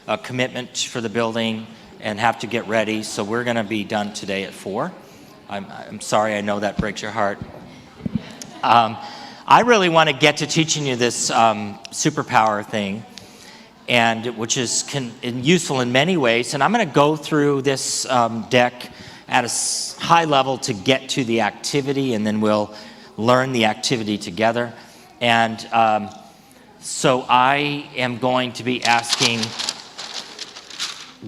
a commitment for the building and have to get ready. So we're going to be done today at 4. I'm sorry, I know that breaks your heart. I really want to get to teaching you this superpower thing, and which is useful in many ways. And I'm going to go through this deck at a high level to get to the activity, and then we'll learn the activity together. And so I am going to be asking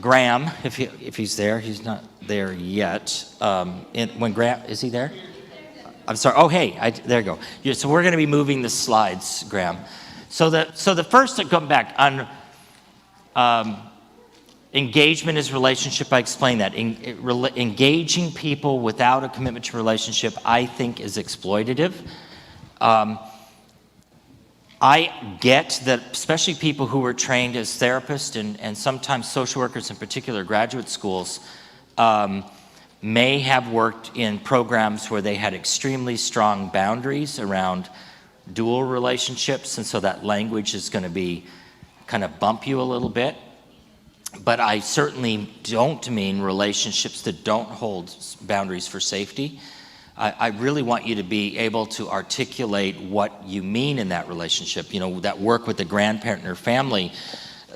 Graham if he's there. He's not there yet. When Graham, is he there? I'm sorry. Oh, hey, there you go. Yeah, so we're going to be moving the slides, Graham. So the first to come back on engagement is relationship. I explained that. Engaging people without a commitment to relationship, I think, is exploitative. I get that, especially people who were trained as therapists and sometimes social workers in particular, graduate schools, may have worked in programs where they had extremely strong boundaries around dual relationships, and so that language is going to be kind of bump you a little bit. But I certainly don't mean relationships that don't hold boundaries for safety. I really want you to be able to articulate what you mean in that relationship. You know, that work with the grandparent or family,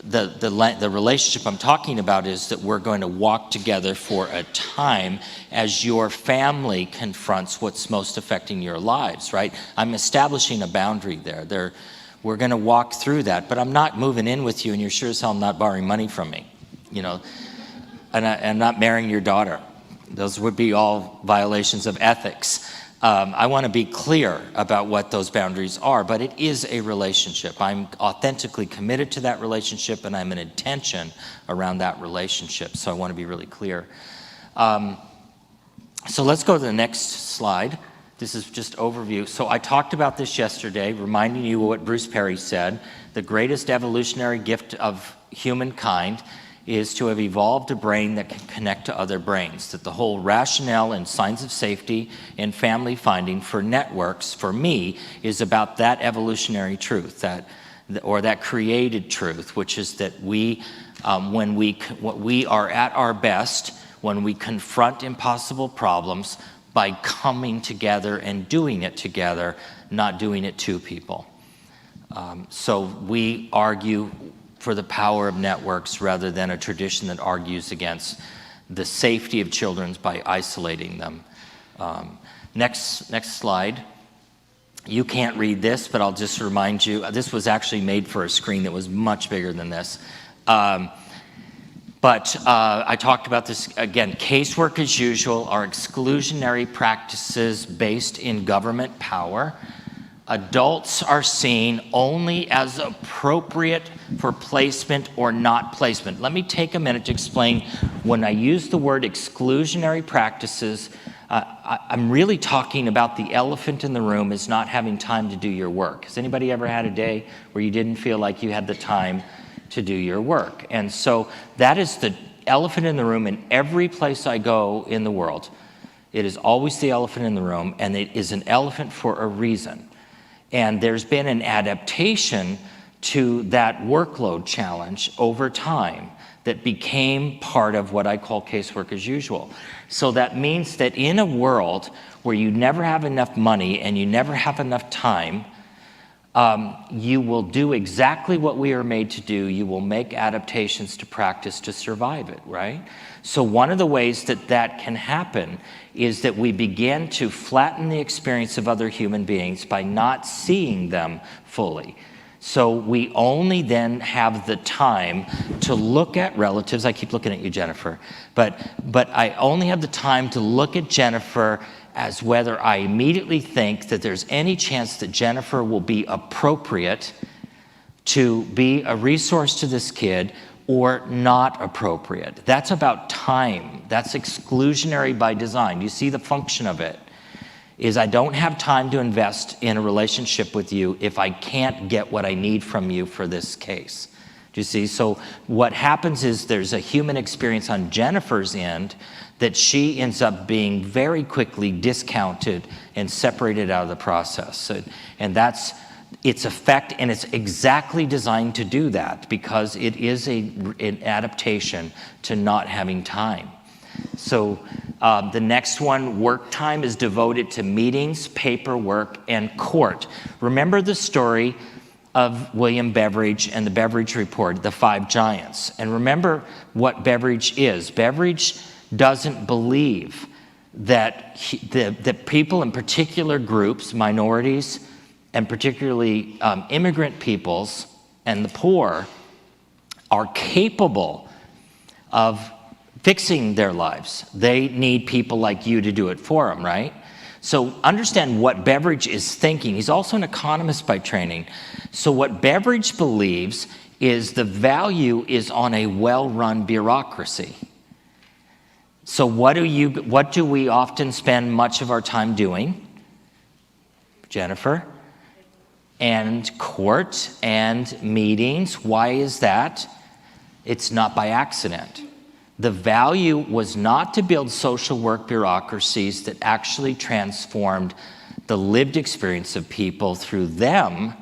the relationship I'm talking about is that we're going to walk together for a time as your family confronts what's most affecting your lives, right? I'm establishing a boundary there. We're going to walk through that, but I'm not moving in with you, and you're sure as hell not borrowing money from me, you know, and I'm not marrying your daughter. Those would be all violations of ethics. I want to be clear about what those boundaries are, but it is a relationship. I'm authentically committed to that relationship, and I'm an intention around that relationship, so I want to be really clear. So let's go to the next slide. This is just overview. So I talked about this yesterday, reminding you what Bruce Perry said. The greatest evolutionary gift of humankind is to have evolved a brain that can connect to other brains, that the whole rationale and signs of safety and family finding for networks, for me, is about that evolutionary truth, that created truth, which is that we are at our best when we confront impossible problems by coming together and doing it together, not doing it to people. So we argue for the power of networks rather than a tradition that argues against the safety of children by isolating them. Next slide. You can't read this, but I'll just remind you, this was actually made for a screen that was much bigger than this. But I talked about this again. Casework as usual are exclusionary practices based in government power. Adults are seen only as appropriate for placement or not placement. Let me take a minute to explain. When I use the word exclusionary practices, I'm really talking about the elephant in the room is not having time to do your work. Has anybody ever had a day where you didn't feel like you had the time to do your work? And so that is the elephant in the room in every place I go in the world. It is always the elephant in the room, and it is an elephant for a reason. And there's been an adaptation to that workload challenge over time that became part of what I call casework as usual. So that means that in a world where you never have enough money and you never have enough time, you will do exactly what we are made to do. You will make adaptations to practice to survive it, right? So one of the ways that that can happen is that we begin to flatten the experience of other human beings by not seeing them fully. So we only then have the time to look at relatives. I keep looking at you, Jennifer. But I only have the time to look at Jennifer as whether I immediately think that there's any chance that Jennifer will be appropriate to be a resource to this kid or not appropriate. That's about time. That's exclusionary by design. You see the function of it is I don't have time to invest in a relationship with you if I can't get what I need from you for this case. Do you see? So what happens is there's a human experience on Jennifer's end that she ends up being very quickly discounted and separated out of the process. And that's its effect, and it's exactly designed to do that because it is an adaptation to not having time. So the next one, work time, is devoted to meetings, paperwork, and court. Remember the story of William Beveridge and the Beveridge Report, the 5 giants. And remember what Beveridge is. Beveridge doesn't believe that that people in particular groups, minorities, and particularly immigrant peoples and the poor, are capable of fixing their lives. They need people like you to do it for them, right? So understand what Beveridge is thinking. He's also an economist by training. So what Beveridge believes is the value is on a well-run bureaucracy. So what do we often spend much of our time doing? Jennifer? And court and meetings. Why is that? It's not by accident. The value was not to build social work bureaucracies that actually transformed the lived experience of people through them.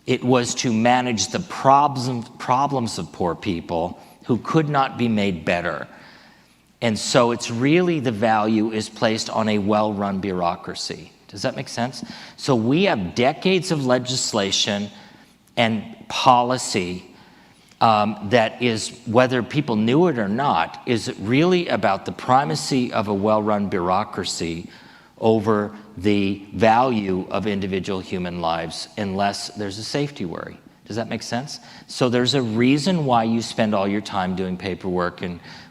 It was to manage the problems of poor people who could not be made better. And so it's really the value is placed on a well-run bureaucracy. Does that make sense? So we have decades of legislation and policy that is, whether people knew it or not, is really about the primacy of a well-run bureaucracy over the value of individual human lives unless there's a safety worry. Does that make sense? So there's a reason why you spend all your time doing paperwork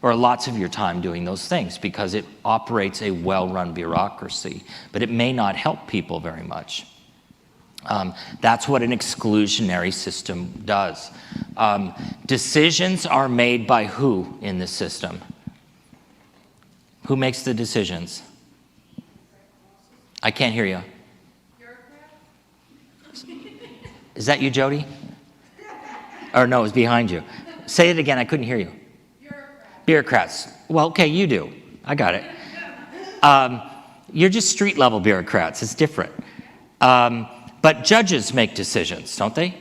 or lots of your time doing those things, because it operates a well-run bureaucracy, but it may not help people very much. That's what an exclusionary system does. Decisions are made by who in this system? Who makes the decisions? I can't hear you. Is that you, Jody? Or no, it was behind you. Say it again, I couldn't hear you. Bureaucrats. Well, okay, you do. I got it. You're just street level bureaucrats, it's different. But judges make decisions, don't they?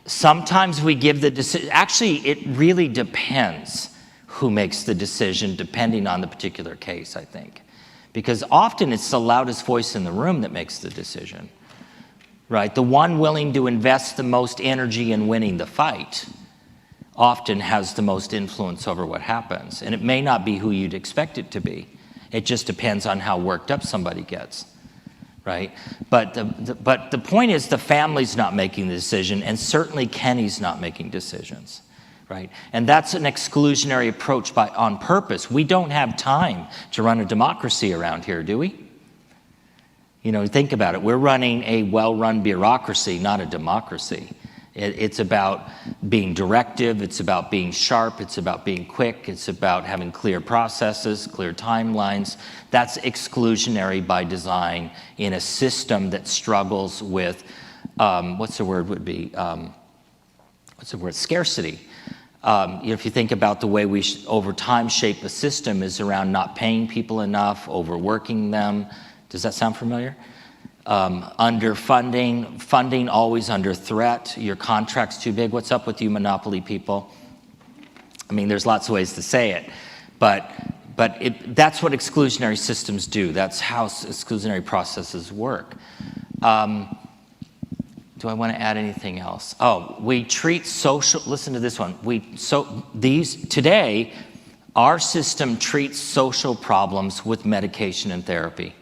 Sometimes we give the decision. Actually, it really depends who makes the decision, depending on the particular case, I think. Because often it's the loudest voice in the room that makes the decision, right? The one willing to invest the most energy in winning the fight often has the most influence over what happens. And it may not be who you'd expect it to be. It just depends on how worked up somebody gets. Right? But the point is the family's not making the decision, and certainly Kenny's not making decisions, right? And that's an exclusionary approach on purpose. We don't have time to run a democracy around here, do we? You know, think about it. We're running a well-run bureaucracy, not a democracy. It's about being directive, it's about being sharp, it's about being quick, it's about having clear processes, clear timelines. That's exclusionary by design in a system that struggles with, scarcity. If you think about the way we over time shape a system is around not paying people enough, overworking them. Does that sound familiar? Underfunding, funding always under threat, your contract's too big. What's up with you monopoly people? I mean, there's lots of ways to say it, but that's what exclusionary systems do. That's how exclusionary processes work. Do I want to add anything else? Oh, we treat social, listen to this one. Today, our system treats social problems with medication and therapy,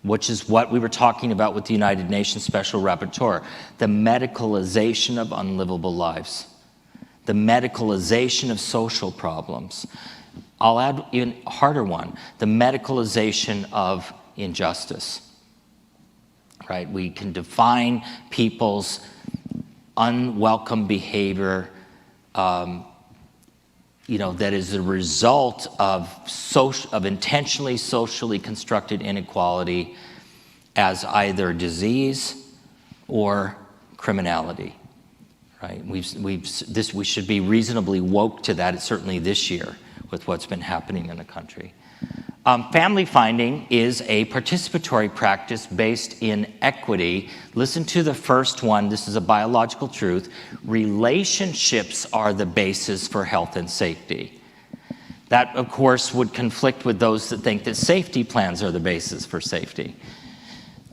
which is what we were talking about with the United Nations Special Rapporteur, the medicalization of unlivable lives, the medicalization of social problems. I'll add even a harder one, the medicalization of injustice, right? We can define people's unwelcome behavior, that is a result of intentionally socially constructed inequality as either disease or criminality, right? We should be reasonably woke to that, certainly this year with what's been happening in the country. Family finding is a participatory practice based in equity. Listen to the first one. This is a biological truth. Relationships are the basis for health and safety. That, of course, would conflict with those that think that safety plans are the basis for safety.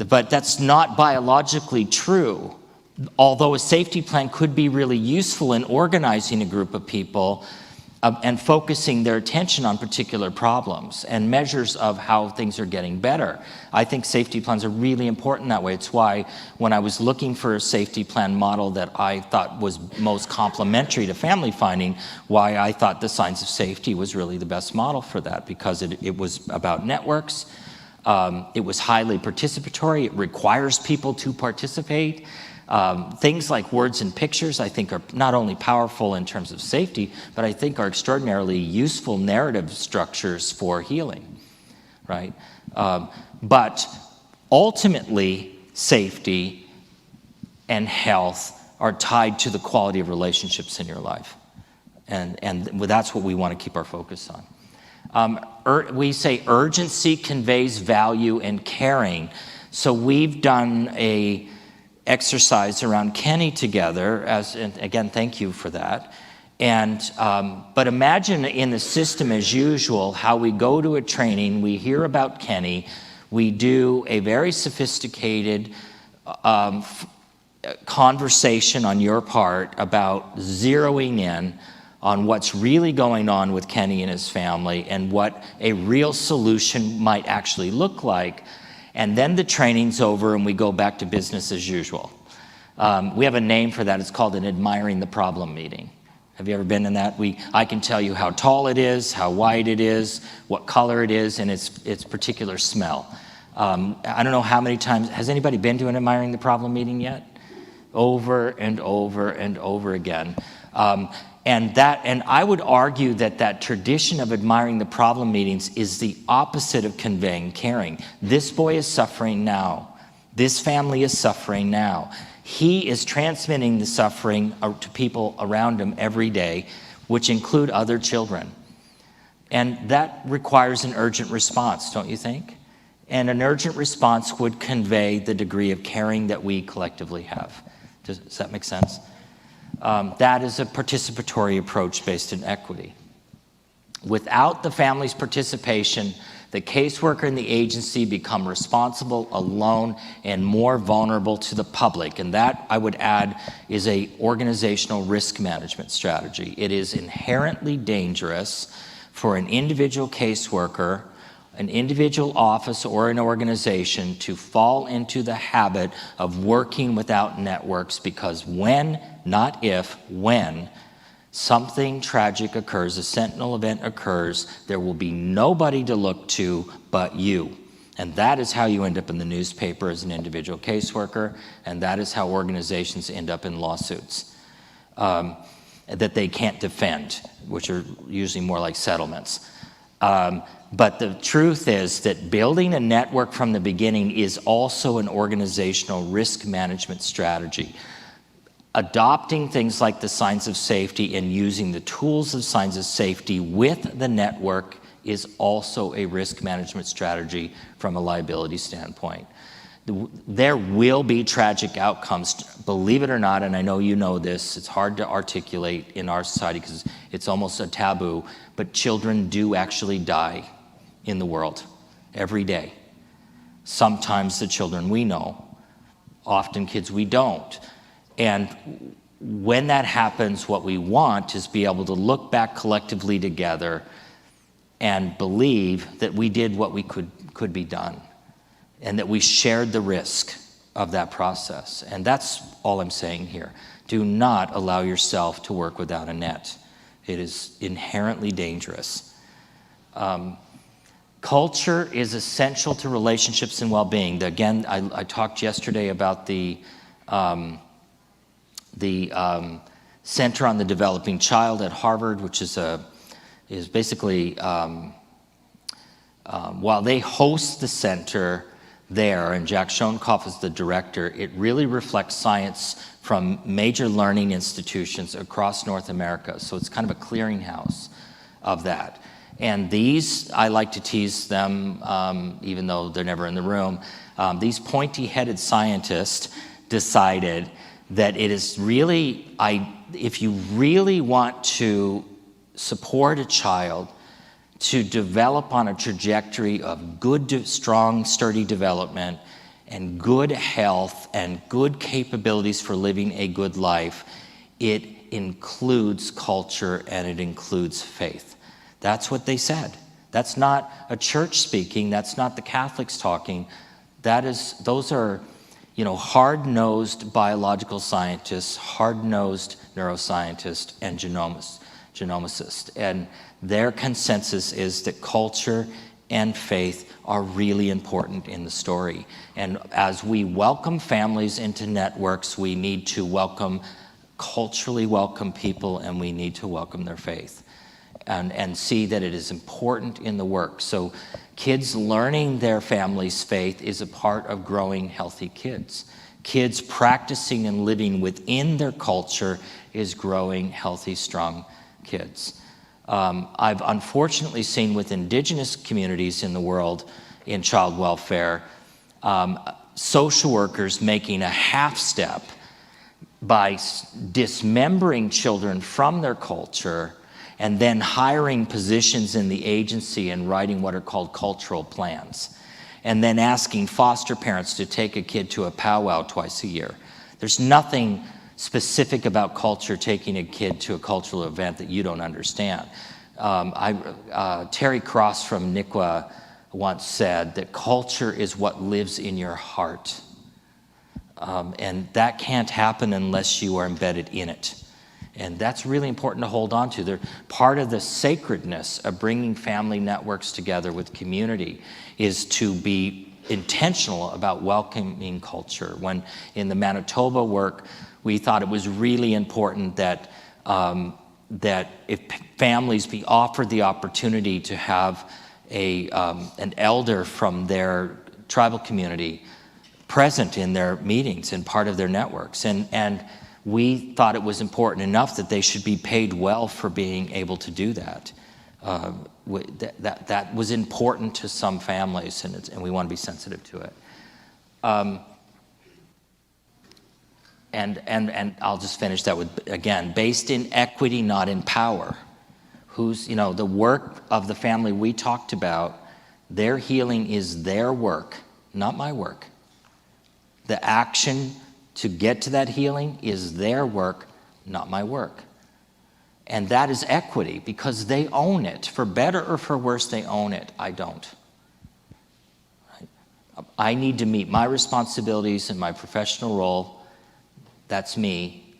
But that's not biologically true. Although a safety plan could be really useful in organizing a group of people, and focusing their attention on particular problems and measures of how things are getting better. I think safety plans are really important that way. It's why when I was looking for a safety plan model that I thought was most complementary to family finding, why I thought the Signs of Safety was really the best model for that, because it was about networks. It was highly participatory. It requires people to participate. Things like words and pictures, I think, are not only powerful in terms of safety, but I think are extraordinarily useful narrative structures for healing, right? But ultimately, safety and health are tied to the quality of relationships in your life. And that's what we want to keep our focus on. We say urgency conveys value and caring. So we've done a exercise around Kenny together, and again, thank you for that. But imagine in the system as usual, how we go to a training, we hear about Kenny, we do a very sophisticated conversation on your part about zeroing in on what's really going on with Kenny and his family and what a real solution might actually look like. And then the training's over and we go back to business as usual. We have a name for that. It's called an admiring the problem meeting. Have you ever been in that? I can tell you how tall it is, how wide it is, what color it is, and its particular smell. I don't know how many times, has anybody been to an admiring the problem meeting yet? Over and over and over again. And I would argue that tradition of admiring the problem meetings is the opposite of conveying caring. This boy is suffering now. This family is suffering now. He is transmitting the suffering to people around him every day, which include other children. And that requires an urgent response, don't you think? And an urgent response would convey the degree of caring that we collectively have. Does that make sense? That is a participatory approach based in equity. Without the family's participation, the caseworker and the agency become responsible, alone, and more vulnerable to the public. And that, I would add, is an organizational risk management strategy. It is inherently dangerous for an individual caseworker, an individual office, or an organization to fall into the habit of working without networks, because when, not if, when something tragic occurs, a sentinel event occurs, there will be nobody to look to but you. And that is how you end up in the newspaper as an individual caseworker, and that is how organizations end up in lawsuits that they can't defend, which are usually more like settlements. But the truth is that building a network from the beginning is also an organizational risk management strategy. Adopting things like the Signs of Safety and using the tools of Signs of Safety with the network is also a risk management strategy from a liability standpoint. There will be tragic outcomes, believe it or not, and I know you know this, it's hard to articulate in our society because it's almost a taboo, but children do actually die in the world every day. Sometimes the children we know, often kids we don't. And when that happens, what we want is be able to look back collectively together and believe that we did what we could be done and that we shared the risk of that process. And that's all I'm saying here. Do not allow yourself to work without a net. It is inherently dangerous. Culture is essential to relationships and well-being. Again, I talked yesterday about the Center on the Developing Child at Harvard, which is basically, while they host the center there, and Jack Schoenkoff is the director, it really reflects science from major learning institutions across North America. So it's kind of a clearinghouse of that. And these, I like to tease them, even though they're never in the room, these pointy-headed scientists decided that it is really, if you really want to support a child to develop on a trajectory of good, strong, sturdy development and good health and good capabilities for living a good life, it includes culture and it includes faith. That's what they said. That's not a church speaking. That's not the Catholics talking. Those are, hard-nosed biological scientists, hard-nosed neuroscientists, and genomicists. And their consensus is that culture and faith are really important in the story. And as we welcome families into networks, we need to culturally welcome people, and we need to welcome their faith and see that it is important in the work. So kids learning their family's faith is a part of growing healthy kids. Kids practicing and living within their culture is growing healthy, strong kids. I've unfortunately seen with indigenous communities in the world in child welfare, social workers making a half step by dismembering children from their culture and then hiring positions in the agency and writing what are called cultural plans, and then asking foster parents to take a kid to a powwow twice a year. There's nothing specific about culture taking a kid to a cultural event that you don't understand. Terry Cross from NICWA once said that culture is what lives in your heart. And that can't happen unless you are embedded in it. And that's really important to hold on to. They're part of the sacredness of bringing family networks together with community is to be intentional about welcoming culture. When in the Manitoba work, we thought it was really important that if families be offered the opportunity to have an elder from their tribal community present in their meetings and part of their networks. And we thought it was important enough that they should be paid well for being able to do that. That was important to some families, and we want to be sensitive to it. And I'll just finish that with, again, based in equity, not in power. The work of the family we talked about, their healing is their work, not my work. The action to get to that healing is their work, not my work. And that is equity because they own it. For better or for worse, they own it. I don't. I need to meet my responsibilities in my professional role. That's me.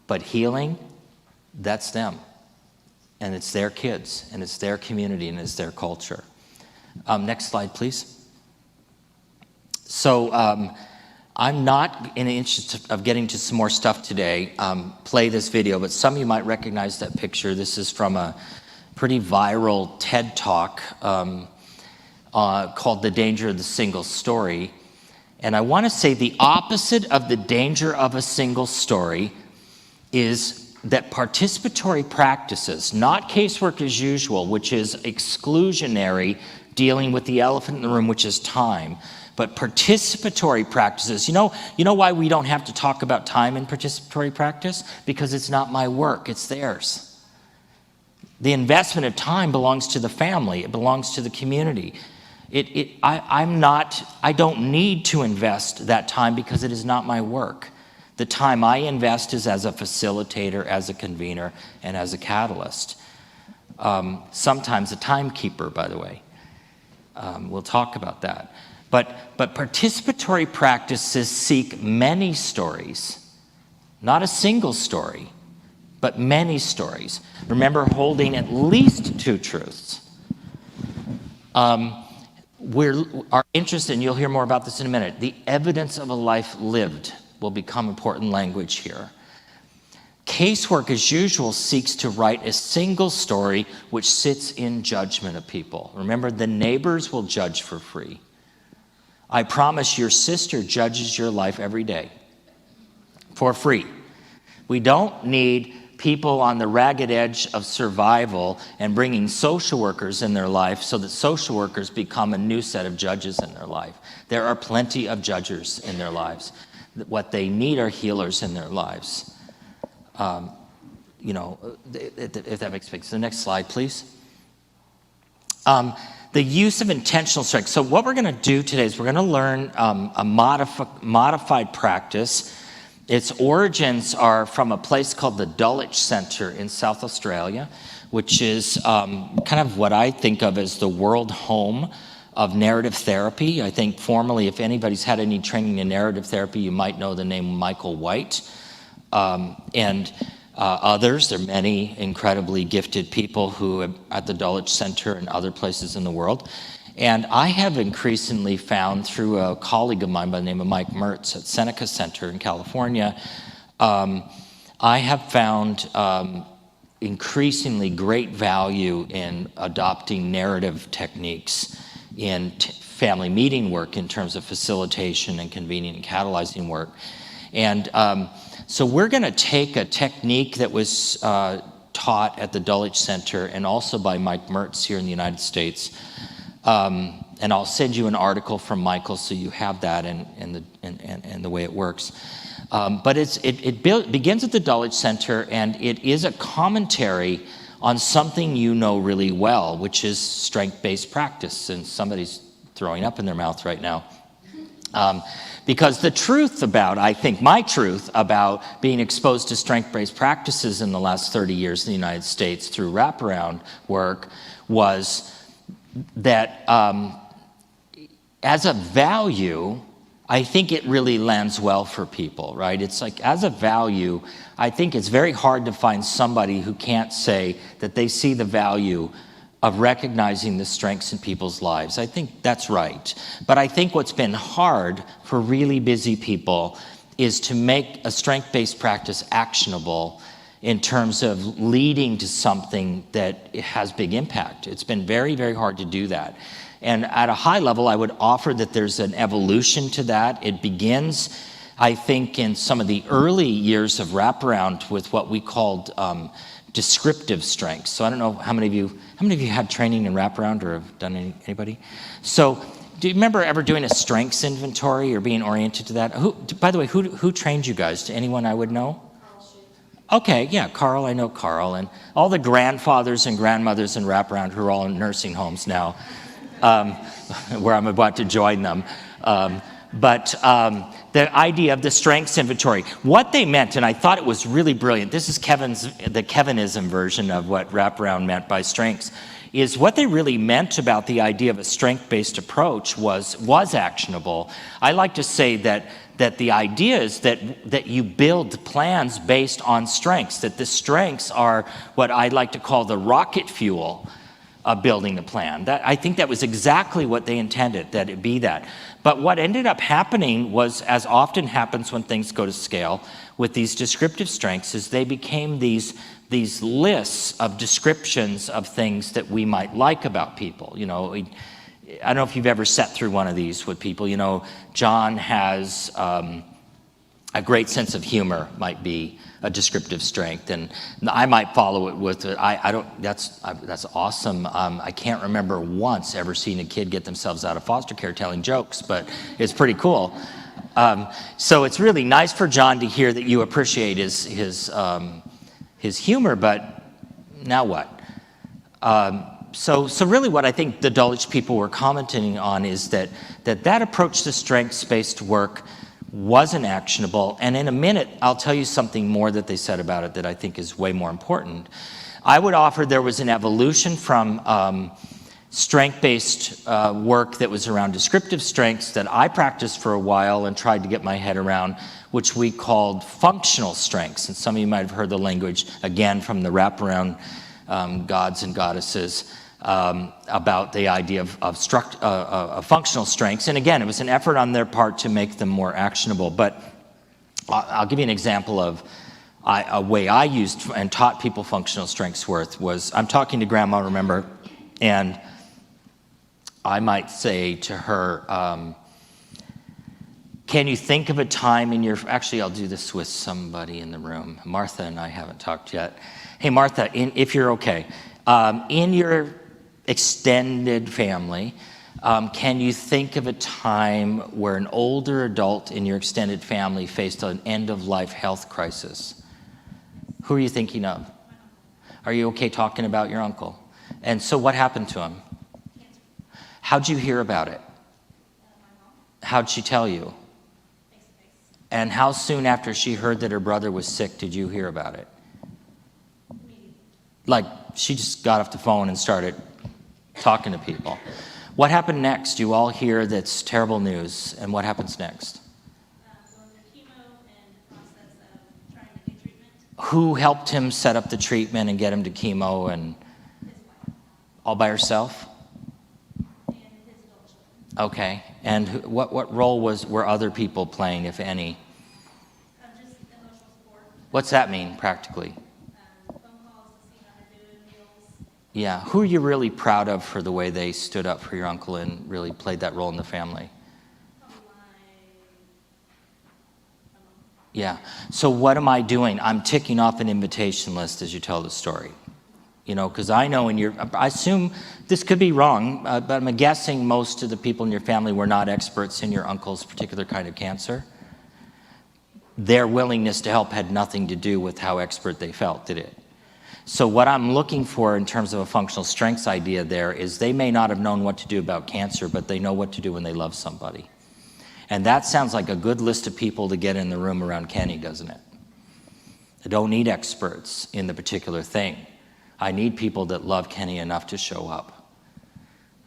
But healing, that's them. And it's their kids, and it's their community, and it's their culture. Next slide, please. So I'm not, in the interest of getting to some more stuff today, play this video, but some of you might recognize that picture. This is from a pretty viral TED Talk called The Danger of the Single Story. And I want to say the opposite of the danger of a single story is that participatory practices, not casework as usual, which is exclusionary, dealing with the elephant in the room, which is time, but participatory practices. You know why we don't have to talk about time in participatory practice? Because it's not my work, it's theirs. The investment of time belongs to the family, it belongs to the community. I don't need to invest that time because it is not my work. The time I invest is as a facilitator, as a convener, and as a catalyst. Sometimes a timekeeper, by the way. We'll talk about that. But participatory practices seek many stories, not a single story, but many stories. Remember, holding at least two truths. Our interest, and you'll hear more about this in a minute, the evidence of a life lived will become important language here. Casework, as usual, seeks to write a single story which sits in judgment of people. Remember, the neighbors will judge for free. I promise your sister judges your life every day for free. We don't need people on the ragged edge of survival and bringing social workers in their life so that social workers become a new set of judges in their life. There are plenty of judges in their lives. What they need are healers in their lives. If that makes sense. The next slide, please. The use of intentional strength. So what we're going to do today is we're going to learn a modified practice. Its origins are from a place called the Dulwich Center in South Australia, which is kind of what I think of as the world home of narrative therapy. I think formally, if anybody's had any training in narrative therapy, you might know the name Michael White. And others. There are many incredibly gifted people who are at the Dulwich Center and other places in the world. And I have increasingly found through a colleague of mine by the name of Mike Mertz at Seneca Center in California, I have found increasingly great value in adopting narrative techniques in family meeting work in terms of facilitation and convening and catalyzing work. And so we're going to take a technique that was taught at the Dulwich Center and also by Mike Mertz here in the United States. And I'll send you an article from Michael so you have that and the way it works. But it begins at the Dulwich Center, and it is a commentary on something you know really well, which is strength-based practice. And somebody's throwing up in their mouth right now. Because the truth about, I think my truth about being exposed to strength-based practices in the last 30 years in the United States through wraparound work was that as a value, I think it really lands well for people, right? It's like as a value, I think it's very hard to find somebody who can't say that they see the value of recognizing the strengths in people's lives. I think that's right. But I think what's been hard for really busy people is to make a strength-based practice actionable in terms of leading to something that has big impact. It's been very, very hard to do that. And at a high level, I would offer that there's an evolution to that. It begins, I think, in some of the early years of wraparound with what we called descriptive strengths. So I don't know how many of you had training in wraparound or have done anybody? So do you remember ever doing a strengths inventory or being oriented to that? By the way, who trained you guys? Anyone I would know? Okay, yeah, Carl, I know Carl, and all the grandfathers and grandmothers in wraparound who are all in nursing homes now, where I'm about to join them. But the idea of the strengths inventory, what they meant, and I thought it was really brilliant, this is the Kevinism version of what wraparound meant by strengths, is what they really meant about the idea of a strength-based approach was actionable. I like to say that the idea is that you build plans based on strengths, that the strengths are what I like to call the rocket fuel of building the plan. I think that was exactly what they intended, that it be that. But what ended up happening was, as often happens when things go to scale, with these descriptive strengths, is they became these lists of descriptions of things that we might like about people. You know, I don't know if you've ever sat through one of these with people. You know, John has a great sense of humor, might be a descriptive strength, and I might follow it with that's awesome. I can't remember once ever seeing a kid get themselves out of foster care telling jokes, but it's pretty cool. So it's really nice for John to hear that you appreciate his humor, but now what? So really what I think the Dulwich people were commenting on is that approach to strengths-based work wasn't actionable, and in a minute I'll tell you something more that they said about it that I think is way more important. I would offer there was an evolution from strength-based work that was around descriptive strengths that I practiced for a while and tried to get my head around, which we called functional strengths. And some of you might have heard the language, again, from the wraparound gods and goddesses about the idea of functional strengths. And again, it was an effort on their part to make them more actionable. But I'll give you an example of a way I used and taught people functional strengths was I'm talking to Grandma, remember, and I might say to her, Can you think of a time in your, actually I'll do this with somebody in the room. Martha and I haven't talked yet. Hey Martha, if you're okay, in your extended family, can you think of a time where an older adult in your extended family faced an end-of-life health crisis? Who are you thinking of? Are you okay talking about your uncle? And so what happened to him? How'd you hear about it? How'd she tell you? And how soon after she heard that her brother was sick did you hear about it? Like, she just got off the phone and started talking to people. What happened next? You all hear that's terrible news, and what happens next? Going through chemo and the process of trying to get treatment. Who helped him set up the treatment and get him to chemo, and His wife. all by herself? And his adult children. Okay. And what role were other people playing, if any? Just emotional support. What's that mean practically? Phone calls to see how they're doing, meals. Yeah. Who are you really proud of for the way they stood up for your uncle and really played that role in the family? Probably my mom. Yeah. So what am I doing? I'm ticking off an invitation list as you tell the story. You know, because I know I assume this could be wrong, but I'm guessing most of the people in your family were not experts in your uncle's particular kind of cancer. Their willingness to help had nothing to do with how expert they felt, did it? So what I'm looking for in terms of a functional strengths idea there is they may not have known what to do about cancer, but they know what to do when they love somebody. And that sounds like a good list of people to get in the room around Kenny, doesn't it? I don't need experts in the particular thing. I need people that love Kenny enough to show up,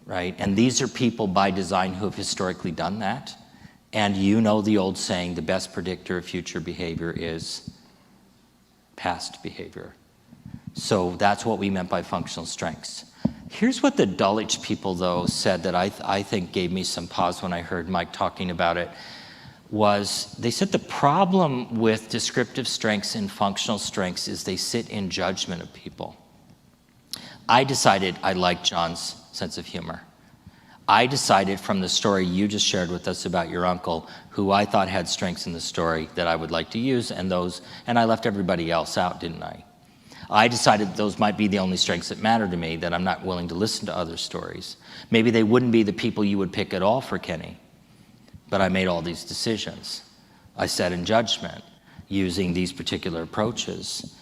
right? And these are people by design who have historically done that. And you know the old saying, the best predictor of future behavior is past behavior. So that's what we meant by functional strengths. Here's what the Dulwich people, though, said that I think gave me some pause when I heard Mike talking about it, was they said the problem with descriptive strengths and functional strengths is they sit in judgment of people. I decided I liked John's sense of humor. I decided from the story you just shared with us about your uncle, who I thought had strengths in the story that I would like to use, and I left everybody else out, didn't I? I decided those might be the only strengths that matter to me, that I'm not willing to listen to other stories. Maybe they wouldn't be the people you would pick at all for Kenny, but I made all these decisions. I sat in judgment using these particular approaches,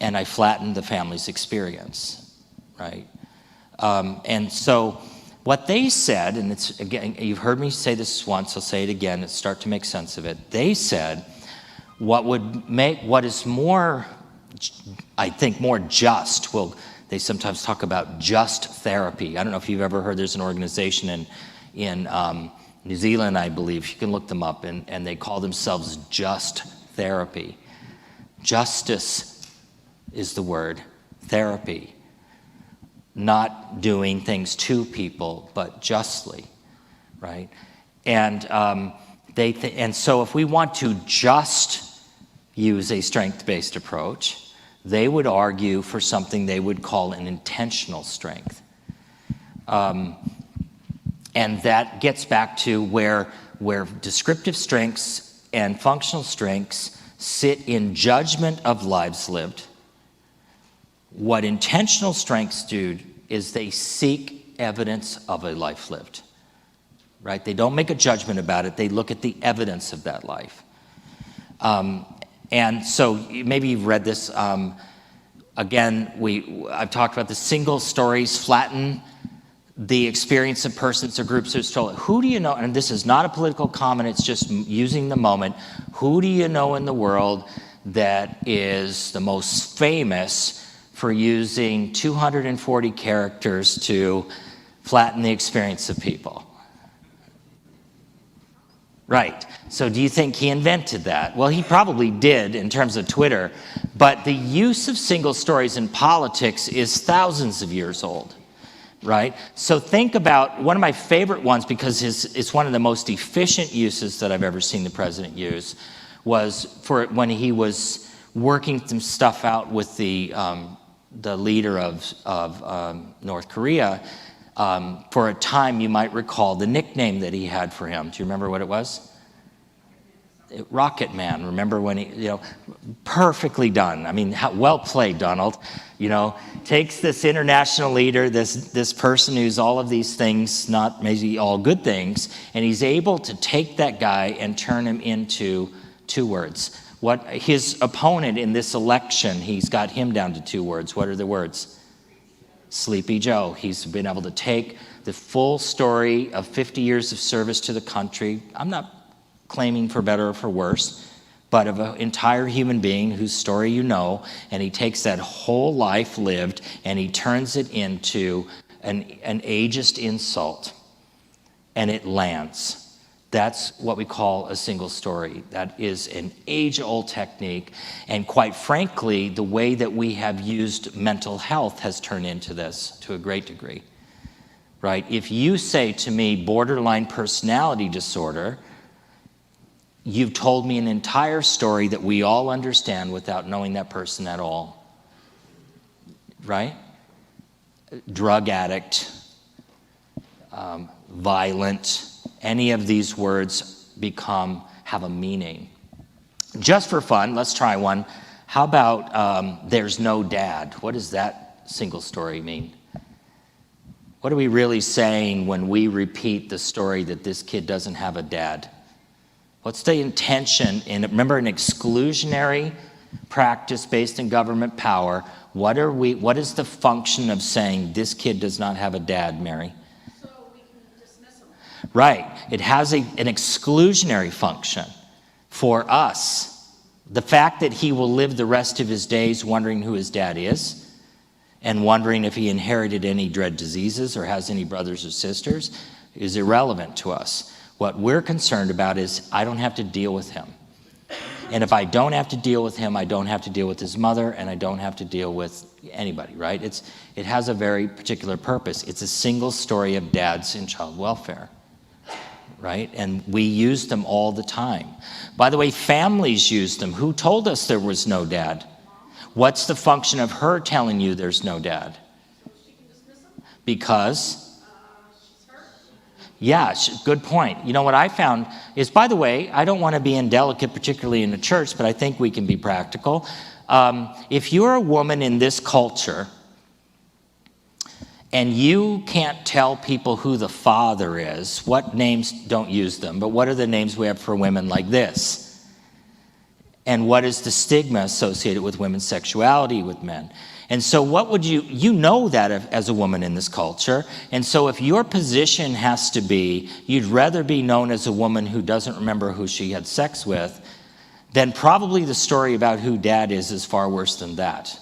and I flattened the family's experience. Right? And so what they said, and it's, again, you've heard me say this once, I'll say it again, and start to make sense of it. They said what is more, I think, more just, they sometimes talk about just therapy. I don't know if you've ever heard, there's an organization in New Zealand, I believe, you can look them up, and they call themselves Just Therapy. Justice is the word, therapy. Not doing things to people, but justly, right? And and so if we want to just use a strength-based approach, they would argue for something they would call an intentional strength. And that gets back to where descriptive strengths and functional strengths sit in judgment of lives lived. What intentional strengths do is they seek evidence of a life lived, right? They don't make a judgment about it. They look at the evidence of that life. And so maybe you've read this. Again, I've talked about the single stories flatten the experience of persons or groups who's told. Who do you know, and this is not a political comment, it's just using the moment. Who do you know in the world that is the most famous for using 240 characters to flatten the experience of people? Right. So do you think he invented that? Well, he probably did in terms of Twitter, but the use of single stories in politics is thousands of years old, right? So think about one of my favorite ones, because it's one of the most efficient uses that I've ever seen the president use, was for when he was working some stuff out with the leader of North Korea. For a time, you might recall the nickname that he had for him. Do you remember what it was? Rocket Man, remember when he, perfectly done. I mean, well played, Donald. Takes this international leader, this person who's all of these things, not maybe all good things, and he's able to take that guy and turn him into 2 words. What his opponent in this election, he's got him down to 2 words. What are the words? Sleepy Joe. He's been able to take the full story of 50 years of service to the country. I'm not claiming for better or for worse, but of an entire human being whose story you know, and he takes that whole life lived and he turns it into an ageist insult, and it lands. That's what we call a single story. That is an age-old technique, and quite frankly, the way that we have used mental health has turned into this to a great degree, right? If you say to me borderline personality disorder, you've told me an entire story that we all understand without knowing that person at all, right? Drug addict, violent, any of these words have a meaning. Just for fun, let's try one. How about there's no dad? What does that single story mean? What are we really saying when we repeat the story that this kid doesn't have a dad? What's the intention? And remember, an exclusionary practice based in government power, what is the function of saying this kid does not have a dad, Mary? So we can dismiss them. Right. It has an exclusionary function for us. The fact that he will live the rest of his days wondering who his dad is and wondering if he inherited any dread diseases or has any brothers or sisters is irrelevant to us. What we're concerned about is I don't have to deal with him. And if I don't have to deal with him, I don't have to deal with his mother, and I don't have to deal with anybody, right? It has a very particular purpose. It's a single story of dads in child welfare, right? And we use them all the time. By the way, families use them. Who told us there was no dad? What's the function of her telling you there's no dad? Because? Yeah, good point. You know what I found is, by the way, I don't want to be indelicate, particularly in the church, but I think we can be practical. If you're a woman in this culture and you can't tell people who the father is, what names, don't use them, but what are the names we have for women like this? And what is the stigma associated with women's sexuality with men? And so what would you know that as a woman in this culture, and so if your position has to be, you'd rather be known as a woman who doesn't remember who she had sex with, then probably the story about who dad is far worse than that.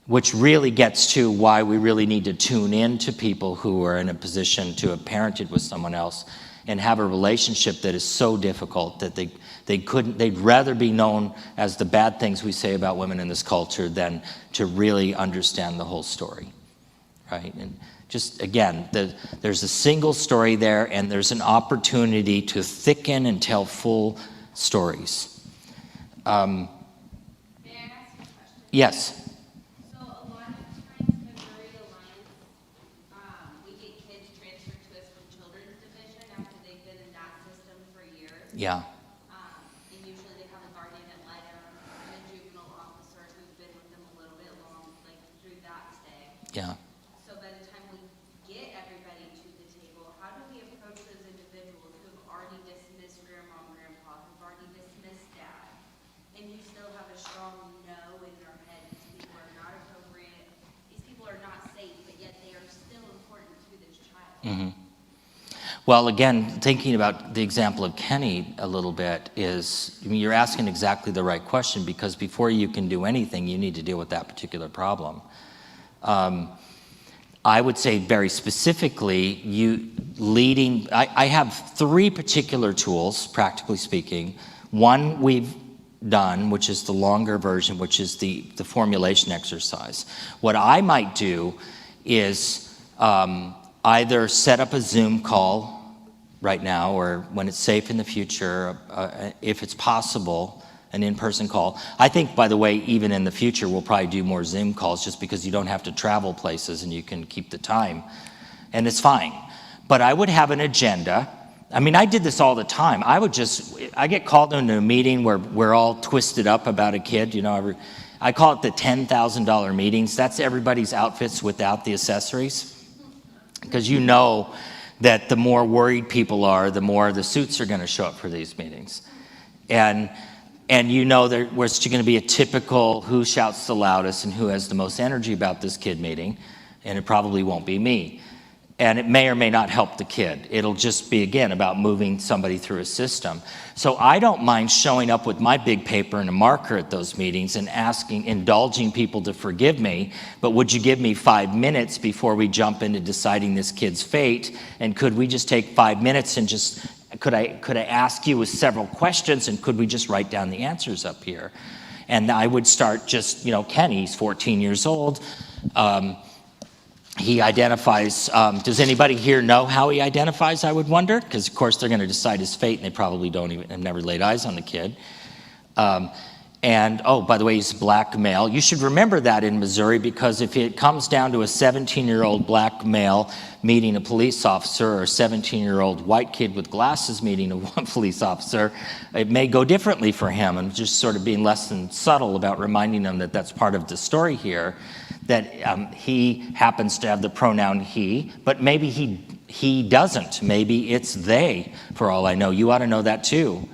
Which really gets to why we really need to tune in to people who are in a position to have parented with someone else and have a relationship that is so difficult that they'd rather be known as the bad things we say about women in this culture than to really understand the whole story, right? And just, again, there's a single story there, and there's an opportunity to thicken and tell full stories. May I ask a question? Yes. So a lot of times Missouri Alliance, we get kids transferred to us from Children's Division after they've been in that system for years. Yeah. And usually they have a guardian ad litem and a juvenile officer who's been with them a little bit long, like through that stay. Yeah. So by the time we get everybody to the table, how do we approach those individuals who have already dismissed grandma and grandpa, who've already dismissed dad, and you still have a strong no in your head? These people are not appropriate. These people are not safe, but yet they are still important to this child. Mm-hmm. Well, again, thinking about the example of Kenny a little bit you're asking exactly the right question, because before you can do anything, you need to deal with that particular problem. I would say very specifically, I have 3 particular tools, practically speaking. One we've done, which is the longer version, which is the formulation exercise. What I might do is either set up a Zoom call right now, or when it's safe in the future, if it's possible, an in-person call. I think, by the way, even in the future, we'll probably do more Zoom calls just because you don't have to travel places and you can keep the time, and it's fine. But I would have an agenda, I mean, I did this all the time. I get called into a meeting where we're all twisted up about a kid, you know. I call it the $10,000 meetings. That's everybody's outfits without the accessories. Because you know that the more worried people are, the more the suits are going to show up for these meetings. And you know there's going to be a typical who shouts the loudest and who has the most energy about this kid meeting, and it probably won't be me. And it may or may not help the kid. It'll just be, again, about moving somebody through a system. So I don't mind showing up with my big paper and a marker at those meetings and indulging people to forgive me, but would you give me 5 minutes before we jump into deciding this kid's fate? And could we just take 5 minutes and could I ask you with several questions, and could we just write down the answers up here? And I would start just, Kenny, he's 14 years old. He identifies, does anybody here know how he identifies, I would wonder? Because, of course, they're going to decide his fate, and they probably have never laid eyes on the kid. Oh, by the way, he's a black male. You should remember that in Missouri, because if it comes down to a 17-year-old black male meeting a police officer, or a 17-year-old white kid with glasses meeting a police officer, it may go differently for him, and just sort of being less than subtle about reminding them that that's part of the story here, that he happens to have the pronoun he, but maybe he doesn't. Maybe it's they, for all I know. You ought to know that too,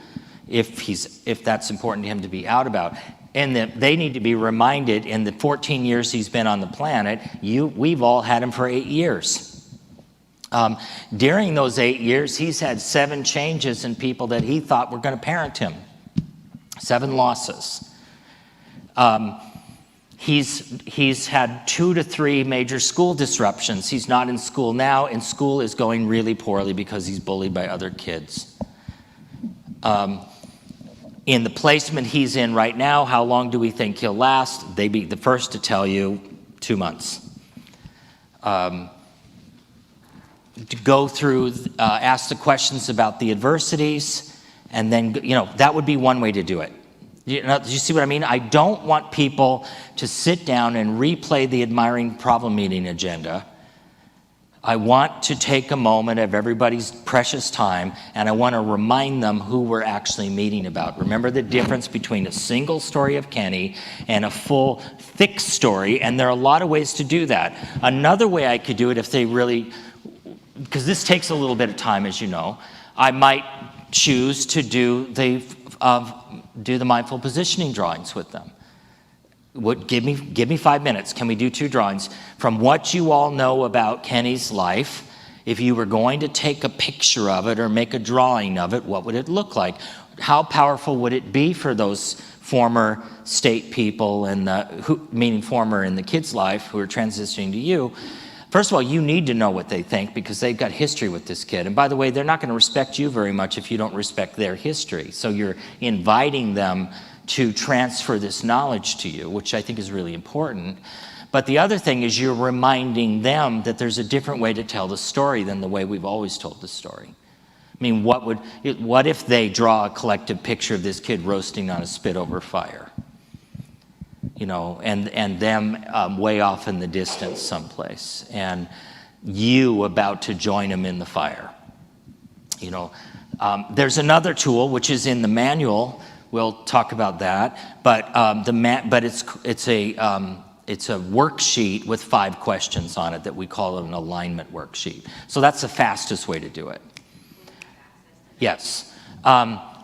if that's important to him to be out about. And that they need to be reminded, in the 14 years he's been on the planet, we've all had him for 8 years. During those 8 years, he's had 7 changes in people that he thought were going to parent him. 7 losses. He's had 2 to 3 major school disruptions. He's not in school now, and school is going really poorly because he's bullied by other kids. In the placement he's in right now, how long do we think he'll last? They'd be the first to tell you 2 months. To go through, ask the questions about the adversities, and then, that would be one way to do it. Do you see what I mean? I don't want people to sit down and replay the admiring problem meeting agenda. I want to take a moment of everybody's precious time, and I want to remind them who we're actually meeting about. Remember the difference between a single story of Kenny and a full, thick story, and there are a lot of ways to do that. Another way I could do it, if they really, because this takes a little bit of time, as you know, I might choose to do the mindful positioning drawings with them. Give me 5 minutes. Can we do 2 drawings? From what you all know about Kenny's life, if you were going to take a picture of it or make a drawing of it, what would it look like? How powerful would it be for those former state people, meaning former in the kid's life, who are transitioning to you? First of all, you need to know what they think, because they've got history with this kid. And by the way, they're not going to respect you very much if you don't respect their history. So you're inviting them to transfer this knowledge to you, which I think is really important. But the other thing is, you're reminding them that there's a different way to tell the story than the way we've always told the story. I mean, what if they draw a collective picture of this kid roasting on a spit over fire? And them way off in the distance someplace, and you about to join them in the fire. There's another tool which is in the manual. We'll talk about that, but it's a worksheet with 5 questions on it that we call an alignment worksheet. So that's the fastest way to do it. Yes.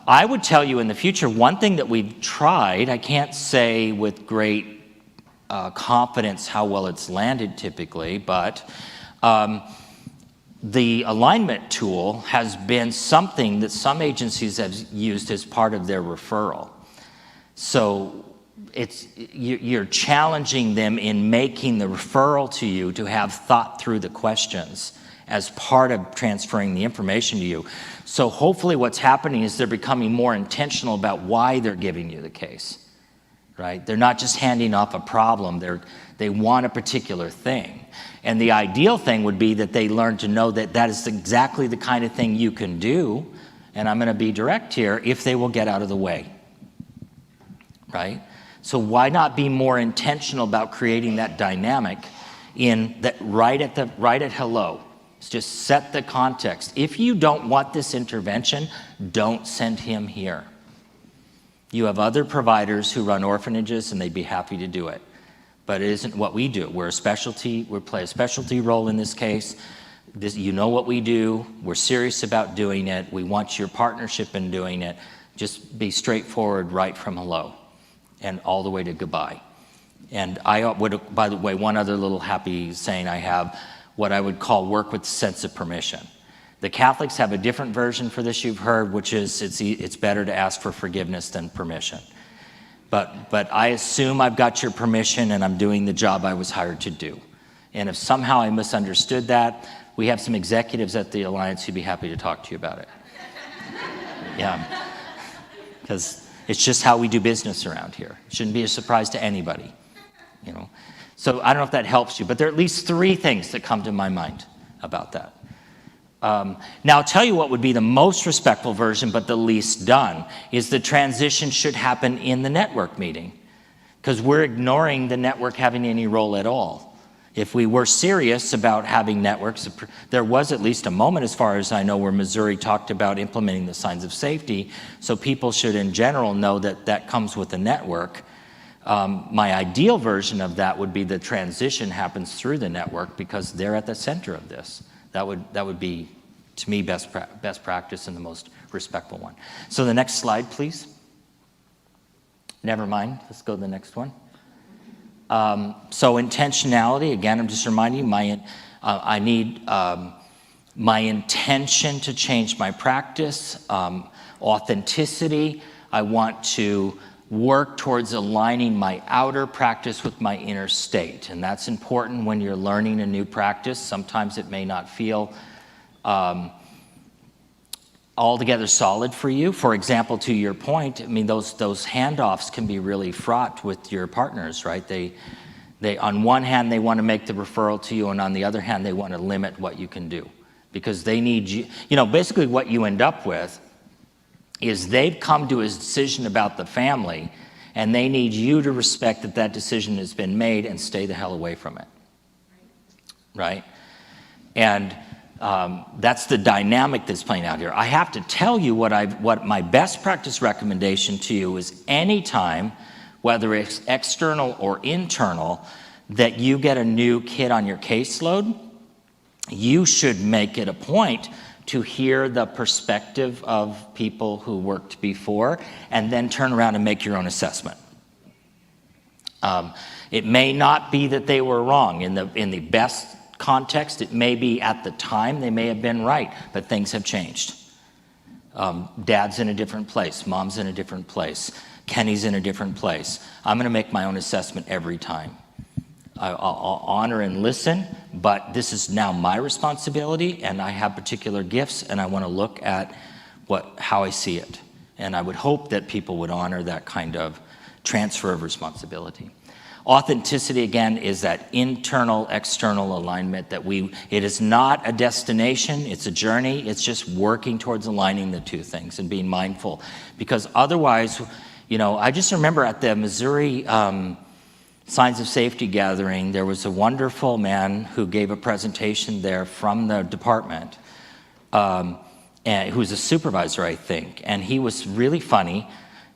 I would tell you in the future, one thing that we've tried, I can't say with great confidence how well it's landed typically, but the alignment tool has been something that some agencies have used as part of their referral. So you're challenging them in making the referral to you to have thought through the questions as part of transferring the information to you. So hopefully what's happening is they're becoming more intentional about why they're giving you the case, right? They're not just handing off a problem, they want a particular thing. And the ideal thing would be that they learn to know that that is exactly the kind of thing you can do, and I'm going to be direct here, if they will get out of the way, right? So why not be more intentional about creating that dynamic right at hello? Just set the context. If you don't want this intervention, don't send him here. You have other providers who run orphanages, and they'd be happy to do it. But it isn't what we do. We're a specialty. We play a specialty role in this case. You know what we do. We're serious about doing it. We want your partnership in doing it. Just be straightforward right from hello and all the way to goodbye. And I would, by the way, one other little happy saying I have, what I would call work with sense of permission. The Catholics have a different version for this you've heard, which is it's better to ask for forgiveness than permission. But I assume I've got your permission and I'm doing the job I was hired to do. And if somehow I misunderstood that, we have some executives at the Alliance who'd be happy to talk to you about it. Yeah, because it's just how we do business around here. It shouldn't be a surprise to anybody, you know. So I don't know if that helps you, but there are at least 3 things that come to my mind about that. Now, I'll tell you what would be the most respectful version, but the least done, is the transition should happen in the network meeting, because we're ignoring the network having any role at all. If we were serious about having networks, there was at least a moment, as far as I know, where Missouri talked about implementing the signs of safety, so people should in general know that that comes with a network. My ideal version of that would be the transition happens through the network because they're at the center of this. That would be, to me, best practice and the most respectful one. So the next slide, please. Never mind. Let's go to the next one. So intentionality. Again, I'm just reminding you, I need my intention to change my practice. Authenticity. I want to work towards aligning my outer practice with my inner state. And that's important when you're learning a new practice. Sometimes it may not feel altogether solid for you. For example, to your point, I mean, those handoffs can be really fraught with your partners, right? They on one hand, they want to make the referral to you, and on the other hand, they want to limit what you can do because they need you. You know, basically what you end up with is they've come to a decision about the family, and they need you to respect that that decision has been made and stay the hell away from it, right? And that's the dynamic that's playing out here. I have to tell you what my best practice recommendation to you is anytime, whether it's external or internal, that you get a new kid on your caseload, you should make it a point to hear the perspective of people who worked before and then turn around and make your own assessment. It may not be that they were wrong. In the best context, it may be at the time they may have been right, but things have changed. Dad's in a different place. Mom's in a different place. Kenny's in a different place. I'm going to make my own assessment every time. I'll honor and listen, but this is now my responsibility, and I have particular gifts, and I want to look at how I see it. And I would hope that people would honor that kind of transfer of responsibility. Authenticity, again, is that internal, external alignment that it is not a destination, it's a journey, it's just working towards aligning the two things and being mindful. Because otherwise, you know, I just remember at the Missouri Signs of Safety gathering, there was a wonderful man who gave a presentation there from the department, and who's a supervisor, I think, and he was really funny.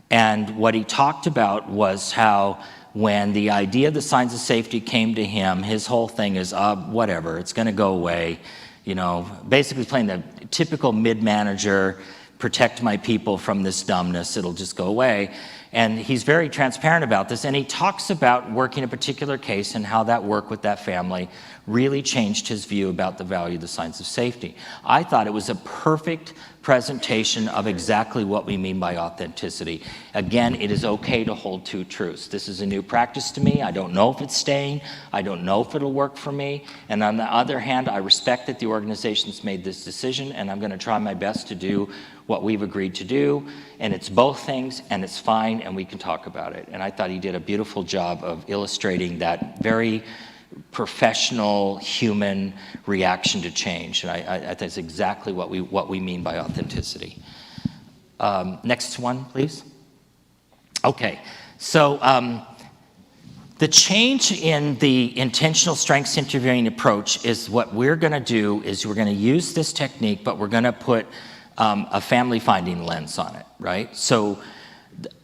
And what he talked about was how when the idea of the signs of safety came to him, his whole thing is, whatever, it's going to go away. You know, basically playing the typical mid-manager, protect my people from this dumbness, it'll just go away. And he's very transparent about this, and he talks about working a particular case and how that work with that family really changed his view about the value of the signs of safety. I thought it was a perfect presentation of exactly what we mean by authenticity. Again, it is okay to hold two truths. This is a new practice to me. I don't know if it's staying. I don't know if it'll work for me. And on the other hand, I respect that the organization's made this decision, and I'm going to try my best to do what we've agreed to do. And it's both things, and it's fine, and we can talk about it. And I thought he did a beautiful job of illustrating that very professional human reaction to change. And I think that's exactly what we mean by authenticity. Next one, please. Okay, so The change in the intentional strengths interviewing approach is what we're going to do is we're going to use this technique, but we're going to put a family finding lens on it, right? So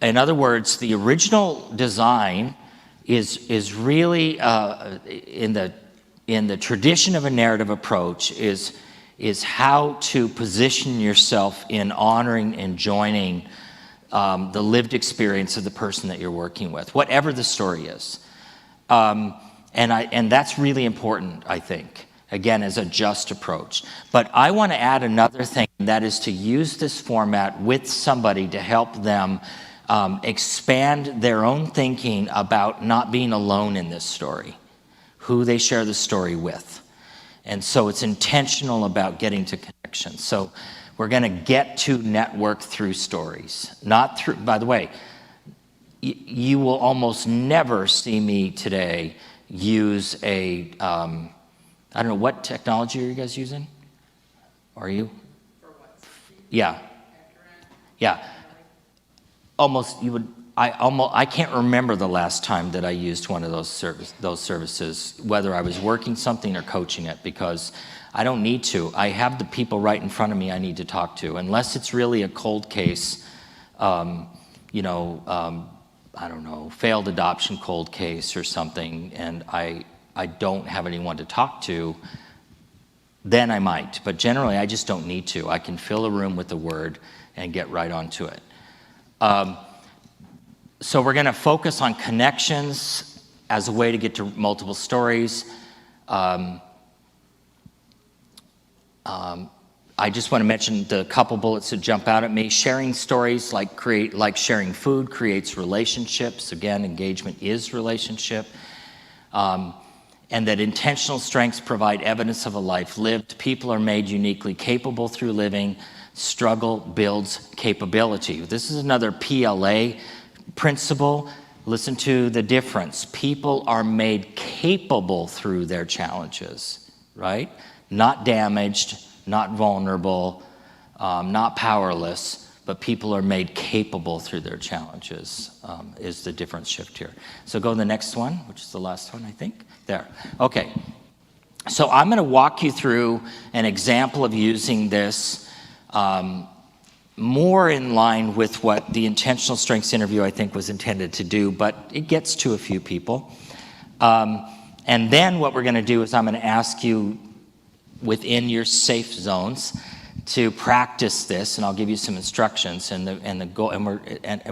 in other words, the original design is really in the tradition of a narrative approach is how to position yourself in honoring and joining the lived experience of the person that you're working with, whatever the story is. And that's really important, I think, again, as a just approach. But I want to add another thing, and that is to use this format with somebody to help them expand their own thinking about not being alone in this story, who they share the story with. And so it's intentional about getting to connection. So we're going to get to network through stories, not through, by the way, you will almost never see me today use I don't know, what technology are you guys using? Are you? For what? Yeah. Yeah. I can't remember the last time that I used one of those services, whether I was working something or coaching it, because I don't need to. I have the people right in front of me I need to talk to, unless it's really a cold case, I don't know, failed adoption cold case or something, and I don't have anyone to talk to, then I might. But generally, I just don't need to. I can fill a room with a word and get right onto it. So we're going to focus on connections as a way to get to multiple stories. I just want to mention the couple bullets that jump out at me. Sharing stories like sharing food creates relationships. Again, engagement is relationship. And that intentional strengths provide evidence of a life lived. People are made uniquely capable through living. Struggle builds capability. This is another PLA principle. Listen to the difference. People are made capable through their challenges, right? Not damaged, not vulnerable, not powerless, but people are made capable through their challenges, is the difference shift here. So go to the next one, which is the last one, I think. There. Okay. So I'm going to walk you through an example of using this more in line with what the intentional strengths interview, I think, was intended to do, but it gets to a few people. And then what we're going to do is I'm going to ask you within your safe zones to practice this, and I'll give you some instructions. And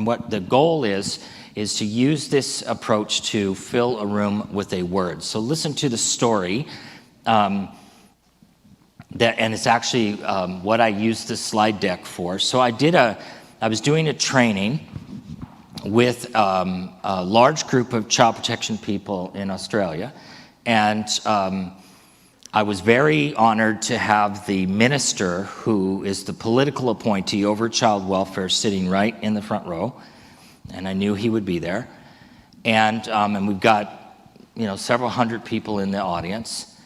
what the goal is to use this approach to fill a room with a word. So listen to the story, and it's actually what I used this slide deck for. So I was doing a training with a large group of child protection people in Australia, and I was very honored to have the minister, who is the political appointee over child welfare, sitting right in the front row, and I knew he would be there. And we've got several hundred people in the audience,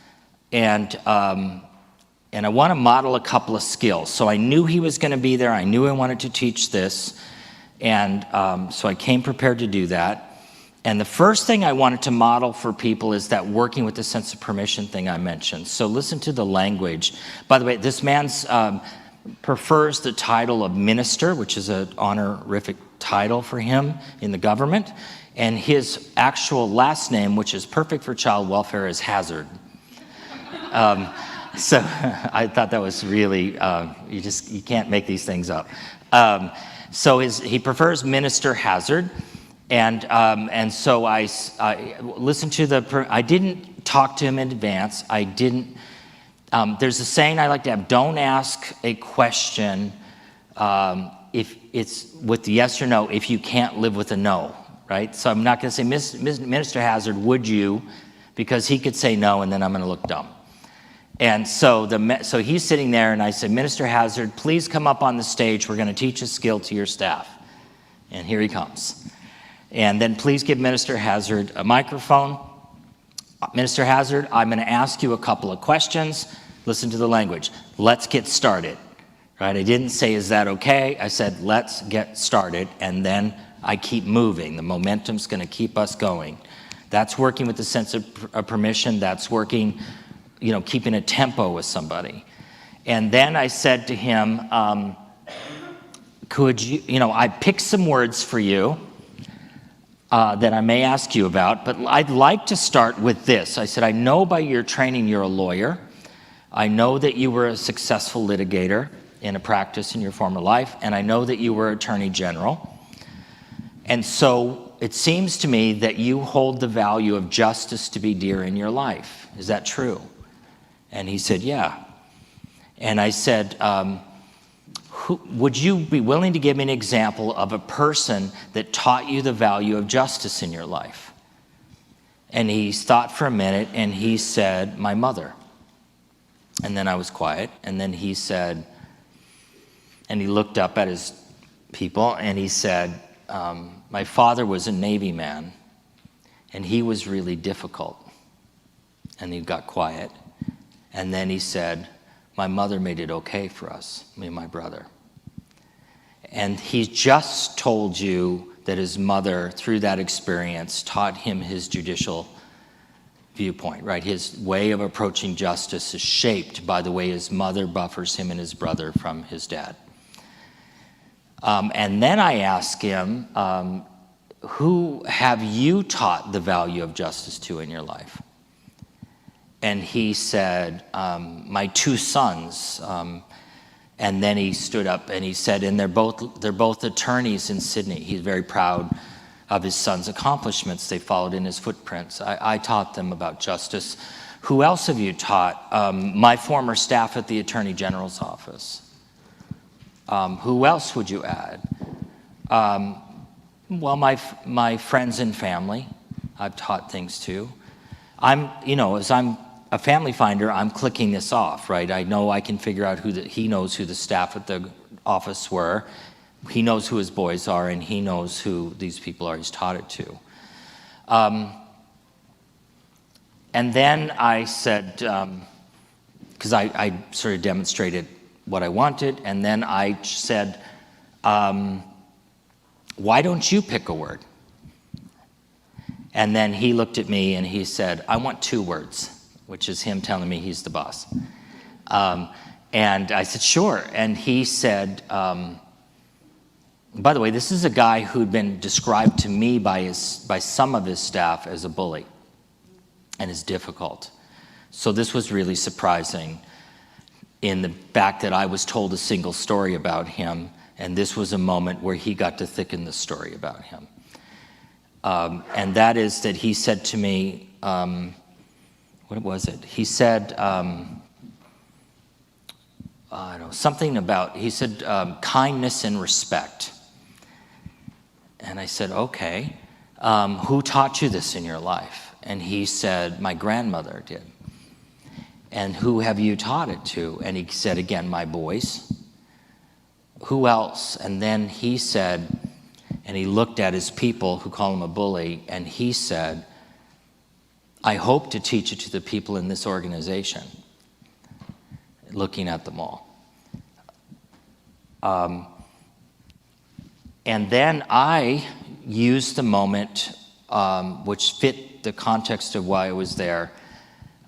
and I want to model a couple of skills. So I knew he was going to be there. I knew I wanted to teach this, and so I came prepared to do that. And the first thing I wanted to model for people is that working with the sense of permission thing I mentioned. So listen to the language. By the way, this man prefers the title of minister, which is an honorific title for him in the government. And his actual last name, which is perfect for child welfare, is Hazard. So I thought that was really, you can't make these things up. So he prefers Minister Hazard. And so I listened to I didn't talk to him in advance. I didn't, there's a saying I like to have: don't ask a question if it's with yes or no, if you can't live with a no, right? So I'm not going to say, Minister Hazard, would you? Because he could say no, and then I'm going to look dumb. And so he's sitting there, and I said, Minister Hazard, please come up on the stage. We're going to teach a skill to your staff. And here he comes. And then please give Minister Hazard a microphone. Minister Hazard, I'm going to ask you a couple of questions. Listen to the language. Let's get started. Right? I didn't say, is that okay? I said, let's get started. And then I keep moving. The momentum's going to keep us going. That's working with the sense of permission. That's working, keeping a tempo with somebody. And then I said to him, could you, I picked some words for you that I may ask you about, but I'd like to start with this. I said, I know by your training you're a lawyer. I know that you were a successful litigator in a practice in your former life, and I know that you were Attorney General. And so it seems to me that you hold the value of justice to be dear in your life. Is that true? And he said, yeah. And I said, would you be willing to give me an example of a person that taught you the value of justice in your life? And he thought for a minute, and he said, my mother. And then I was quiet, and then he said, and he looked up at his people, and he said, my father was a Navy man, and he was really difficult. And he got quiet. And then he said, my mother made it okay for us, me and my brother. And he just told you that his mother, through that experience, taught him his judicial viewpoint, right? His way of approaching justice is shaped by the way his mother buffers him and his brother from his dad. And then I asked him, who have you taught the value of justice to in your life? And he said, my two sons. And then he stood up and he said, and they're both attorneys in Sydney. He's very proud of his son's accomplishments. They followed in his footprints. I taught them about justice. Who else have you taught? My former staff at the Attorney General's office. Who else would you add? Well, my friends and family, I've taught things to. As I'm a family finder, I'm clicking this off, right? I know I can figure out he knows who the staff at the office were. He knows who his boys are, and he knows who these people are he's taught it to. And then I said, because I sort of demonstrated what I wanted, and then I said, why don't you pick a word? And then he looked at me and he said, I want 2 words, which is him telling me he's the boss. And I said, sure. And he said, by the way, this is a guy who'd been described to me by some of his staff as a bully and as difficult. So this was really surprising in the fact that I was told a single story about him, and this was a moment where he got to thicken the story about him. And that is that he said to me, what was it? He said, something about, he said, kindness and respect. And I said, okay, who taught you this in your life? And he said, my grandmother did. And who have you taught it to? And he said, again, my boys. Who else? And then he said, and he looked at his people who call him a bully, and he said, I hope to teach it to the people in this organization, looking at them all. And then I used the moment, which fit the context of why I was there.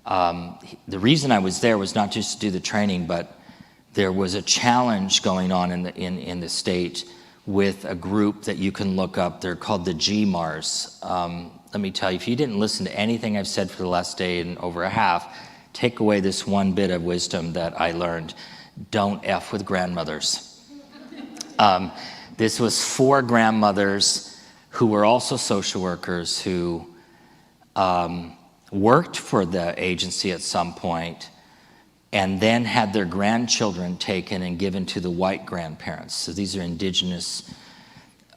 The reason I was there was not just to do the training, but there was a challenge going on in the state with a group that you can look up. They're called the GMARS. Let me tell you, if you didn't listen to anything I've said for the last day and over a half, take away this one bit of wisdom that I learned. Don't F with grandmothers. This was 4 grandmothers who were also social workers who worked for the agency at some point and then had their grandchildren taken and given to the white grandparents. So these are indigenous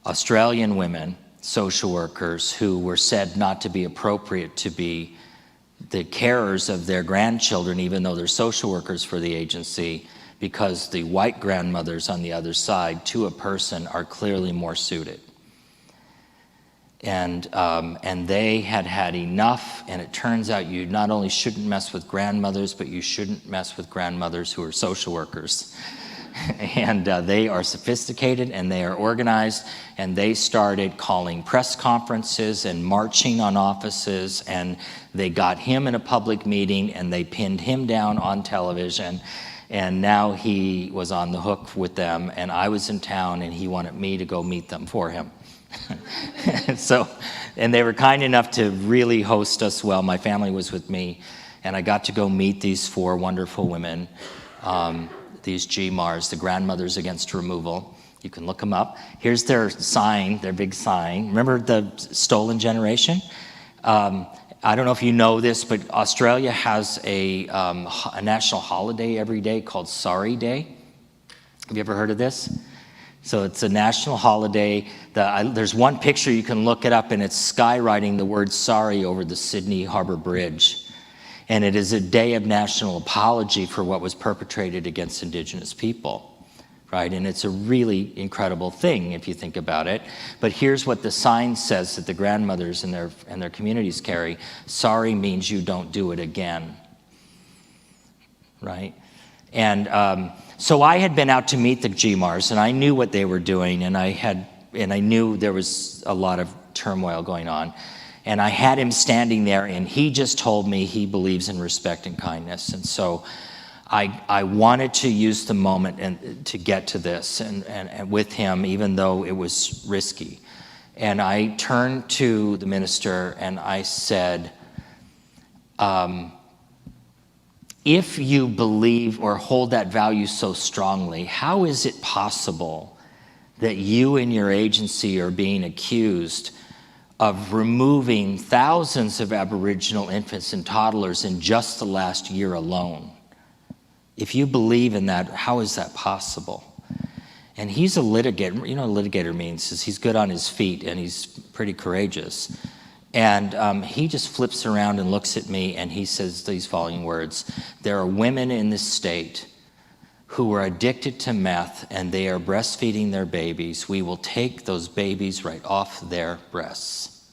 Australian women, social workers, who were said not to be appropriate to be the carers of their grandchildren, even though they're social workers for the agency, because the white grandmothers on the other side, to a person, are clearly more suited. And they had had enough, and it turns out you not only shouldn't mess with grandmothers, but you shouldn't mess with grandmothers who are social workers. And they are sophisticated and they are organized, and they started calling press conferences and marching on offices, and they got him in a public meeting and they pinned him down on television, and now he was on the hook with them, and I was in town and he wanted me to go meet them for him. And they were kind enough to really host us well. My family was with me, and I got to go meet these 4 wonderful women, these GMARs, the Grandmothers Against Removal. You can look them up. Here's their sign, their big sign. Remember the stolen generation? I don't know if you know this, but Australia has a national holiday every day called Sorry Day. Have you ever heard of this? So it's a national holiday. There's one picture, you can look it up, and it's skywriting the word sorry over the Sydney Harbour Bridge. And it is a day of national apology for what was perpetrated against Indigenous people, right? And it's a really incredible thing if you think about it. But here's what the sign says that the grandmothers and their communities carry. Sorry means you don't do it again, right? And so I had been out to meet the GMARs, and I knew what they were doing, and I knew there was a lot of turmoil going on. And I had him standing there, and he just told me he believes in respect and kindness. And so I wanted to use the moment and to get to this and with him, even though it was risky. And I turned to the minister and I said, if you believe or hold that value so strongly, how is it possible that you and your agency are being accused of removing thousands of Aboriginal infants and toddlers in just the last year alone? If you believe in that, how is that possible? And he's a litigator. You know what a litigator means is he's good on his feet and he's pretty courageous. And he just flips around and looks at me and he says these following words: there are women in this state who are addicted to meth and they are breastfeeding their babies. We will take those babies right off their breasts.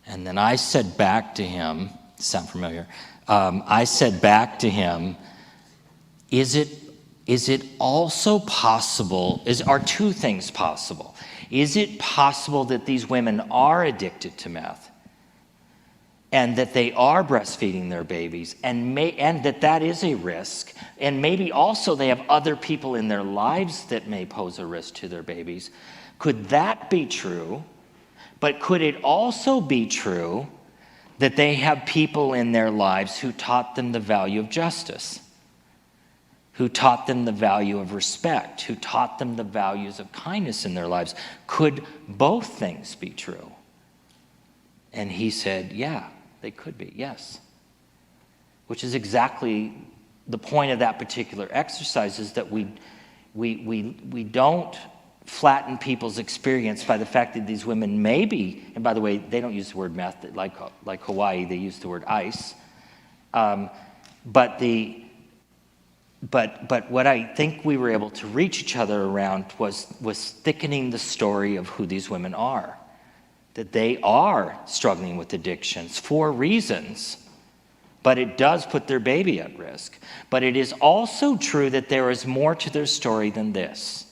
And then I said back to him, sound familiar? I said back to him, is it also possible, are 2 things possible? Is it possible that these women are addicted to meth and that they are breastfeeding their babies and that is a risk, and maybe also they have other people in their lives that may pose a risk to their babies? Could that be true? But could it also be true that they have people in their lives who taught them the value of justice, who taught them the value of respect, who taught them the values of kindness in their lives? Could both things be true? And he said, yeah, they could be, yes. Which is exactly the point of that particular exercise, is that we don't flatten people's experience by the fact that these women may be, and by the way, they don't use the word meth, like Hawaii, they use the word ice. But what I think we were able to reach each other around was thickening the story of who these women are. That they are struggling with addictions for reasons, but it does put their baby at risk. But it is also true that there is more to their story than this.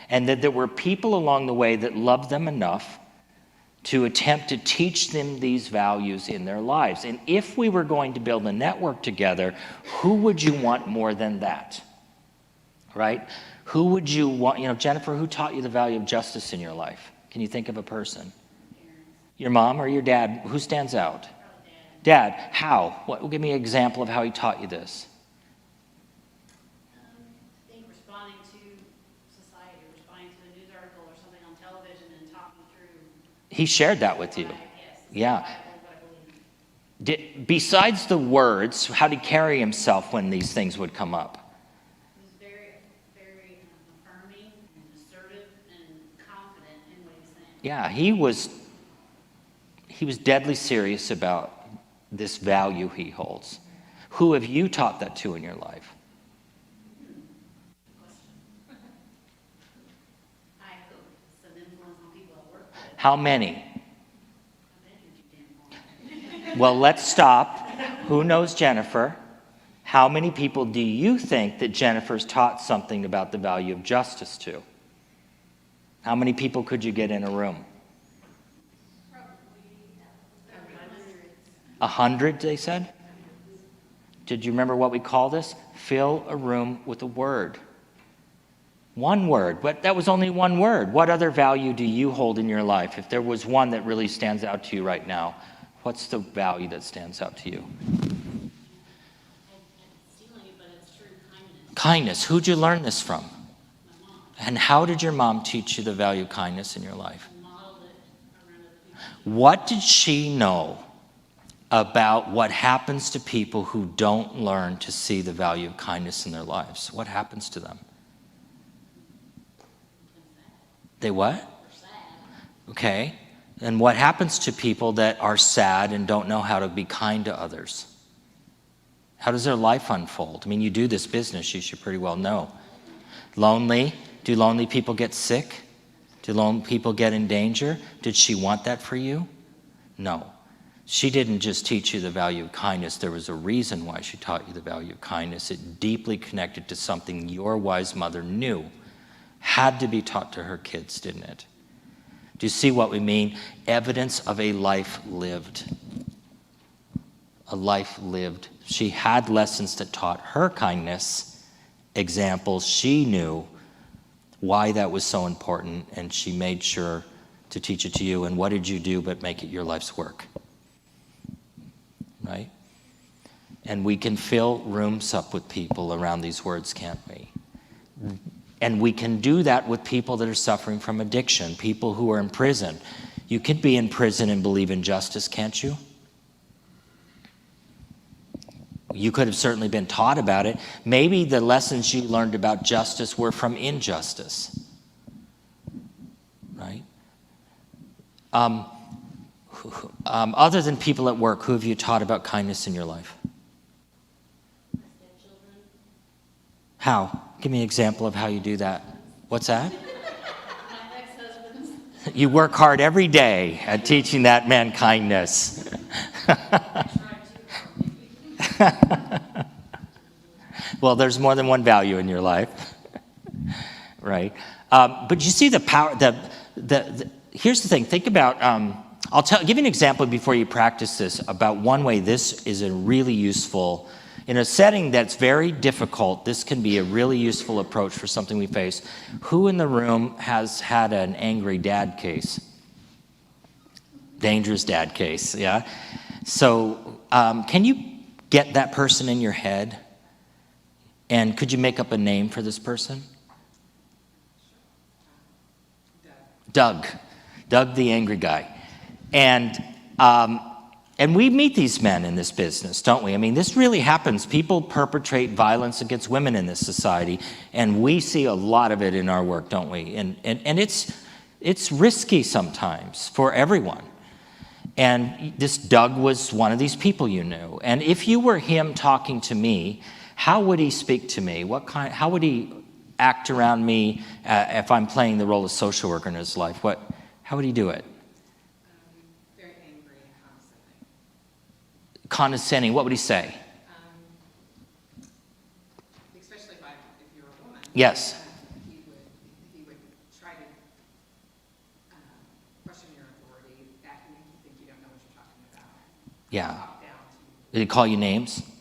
And that there were people along the way that loved them enough to attempt to teach them these values in their lives. And if we were going to build a network together, who would you want more than that? Right? Who would you want? Jennifer, who taught you the value of justice in your life? Can you think of a person? Your mom or your dad? Who stands out? Dad. How? Give me an example of how he taught you this. I think responding to society, responding to a news article or something on television and talking through. He shared that with you. Yes. Yeah. Besides the words, how did he carry himself when these things would come up? He was very, very affirming and assertive and confident in what he's saying. Yeah, he was deadly serious about this value he holds. Who have you taught that to in your life? I hope some influence on people at work. How many? Well, let's stop. Who knows Jennifer? How many people do you think that Jennifer's taught something about the value of justice to? How many people could you get in a room? 100, they said? Did you remember what we call this? Fill a room with a word. One word, but that was only one word. What other value do you hold in your life? If there was one that really stands out to you right now, what's the value that stands out to you? Stealing it, but it's true kindness. Kindness. Who'd you learn this from? My mom And how did your mom teach you the value of kindness in your life? modeled it around other people. What did she know about what happens to people who don't learn to see the value of kindness in their lives? What happens to them? They what? They're sad. Okay. And what happens to people that are sad and don't know how to be kind to others? How does their life unfold? I mean, you do this business, you should pretty well know. Lonely? Do lonely people get sick? Do lonely people get in danger? Did she want that for you? No. She didn't just teach you the value of kindness. There was a reason why she taught you the value of kindness. It deeply connected to something your wise mother knew had to be taught to her kids, didn't it? Do you see what we mean? Evidence of a life lived. A life lived. She had lessons that taught her kindness, examples. She knew why that was so important, and she made sure to teach it to you. And what did you do but make it your life's work? Right? And we can fill rooms up with people around these words, can't we? And we can do that with people that are suffering from addiction, people who are in prison. You could be in prison and believe in justice, can't you? You could have certainly been taught about it. Maybe the lessons you learned about justice were from injustice, right? Other than people at work, who have you taught about kindness in your life? My stepchildren. How? Give me an example of how you do that. What's that? My ex-husbands. You work hard every day at teaching that man kindness. I tried too hard. Well, there's more than one value in your life, right? But you see the power. Here's the thing. Think about. Give you an example before you practice this about one way this is a really useful. In a setting that's very difficult, this can be a really useful approach for something we face. Who in the room has had an angry dad case? Dangerous dad case, yeah? So can you get that person in your head? And could you make up a name for this person? Doug. Doug, the angry guy. And we meet these men in this business, don't we? I mean, this really happens. People perpetrate violence against women in this society, and we see a lot of it in our work, don't we? And it's risky sometimes for everyone. And this Doug was one of these people you knew. And if you were him talking to me, how would he speak to me? How would he act around me if I'm playing the role of social worker in his life? How would he do it? Very angry and condescending. Condescending. What would he say? Especially if you're a woman. Yes. He would try to question your authority, that make you think you don't know what you're talking about. Yeah. Talk down to Did he call you names? I think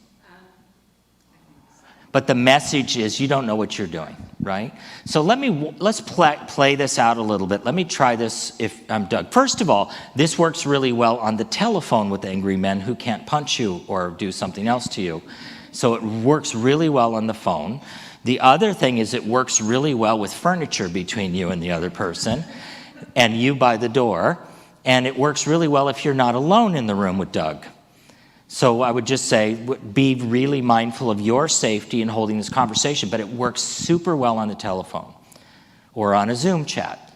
so. But the message is you don't know what you're doing, right? So let's play this out a little bit. Let me try this if I'm Doug. First of all, this works really well on the telephone with angry men who can't punch you or do something else to you. So it works really well on the phone. The other thing is it works really well with furniture between you and the other person and you by the door. And it works really well if you're not alone in the room with Doug. So I would just say, be really mindful of your safety in holding this conversation, but it works super well on the telephone or on a Zoom chat.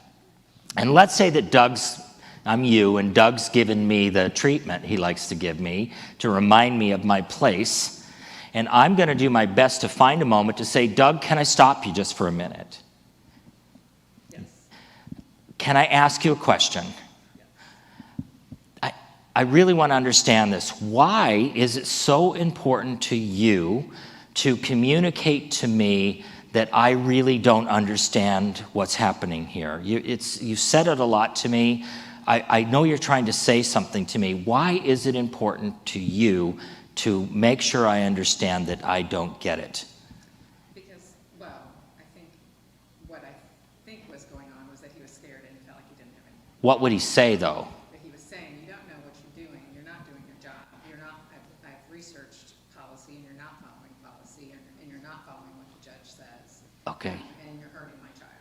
And let's say that I'm you, and Doug's given me the treatment he likes to give me to remind me of my place. And I'm going to do my best to find a moment to say, Doug, can I stop you just for a minute? Yes. Can I ask you a question? I really want to understand this. Why is it so important to you to communicate to me that I really don't understand what's happening here? You said it a lot to me. I know you're trying to say something to me. Why is it important to you to make sure I understand that I don't get it? Because, well, what I think was going on was that he was scared and he felt like he didn't have any. What would he say, though? That he was saying, you don't know what you're doing, you're not doing your job, I've researched policy and you're not following policy, and you're not following what the judge says. Okay. And you're hurting my child.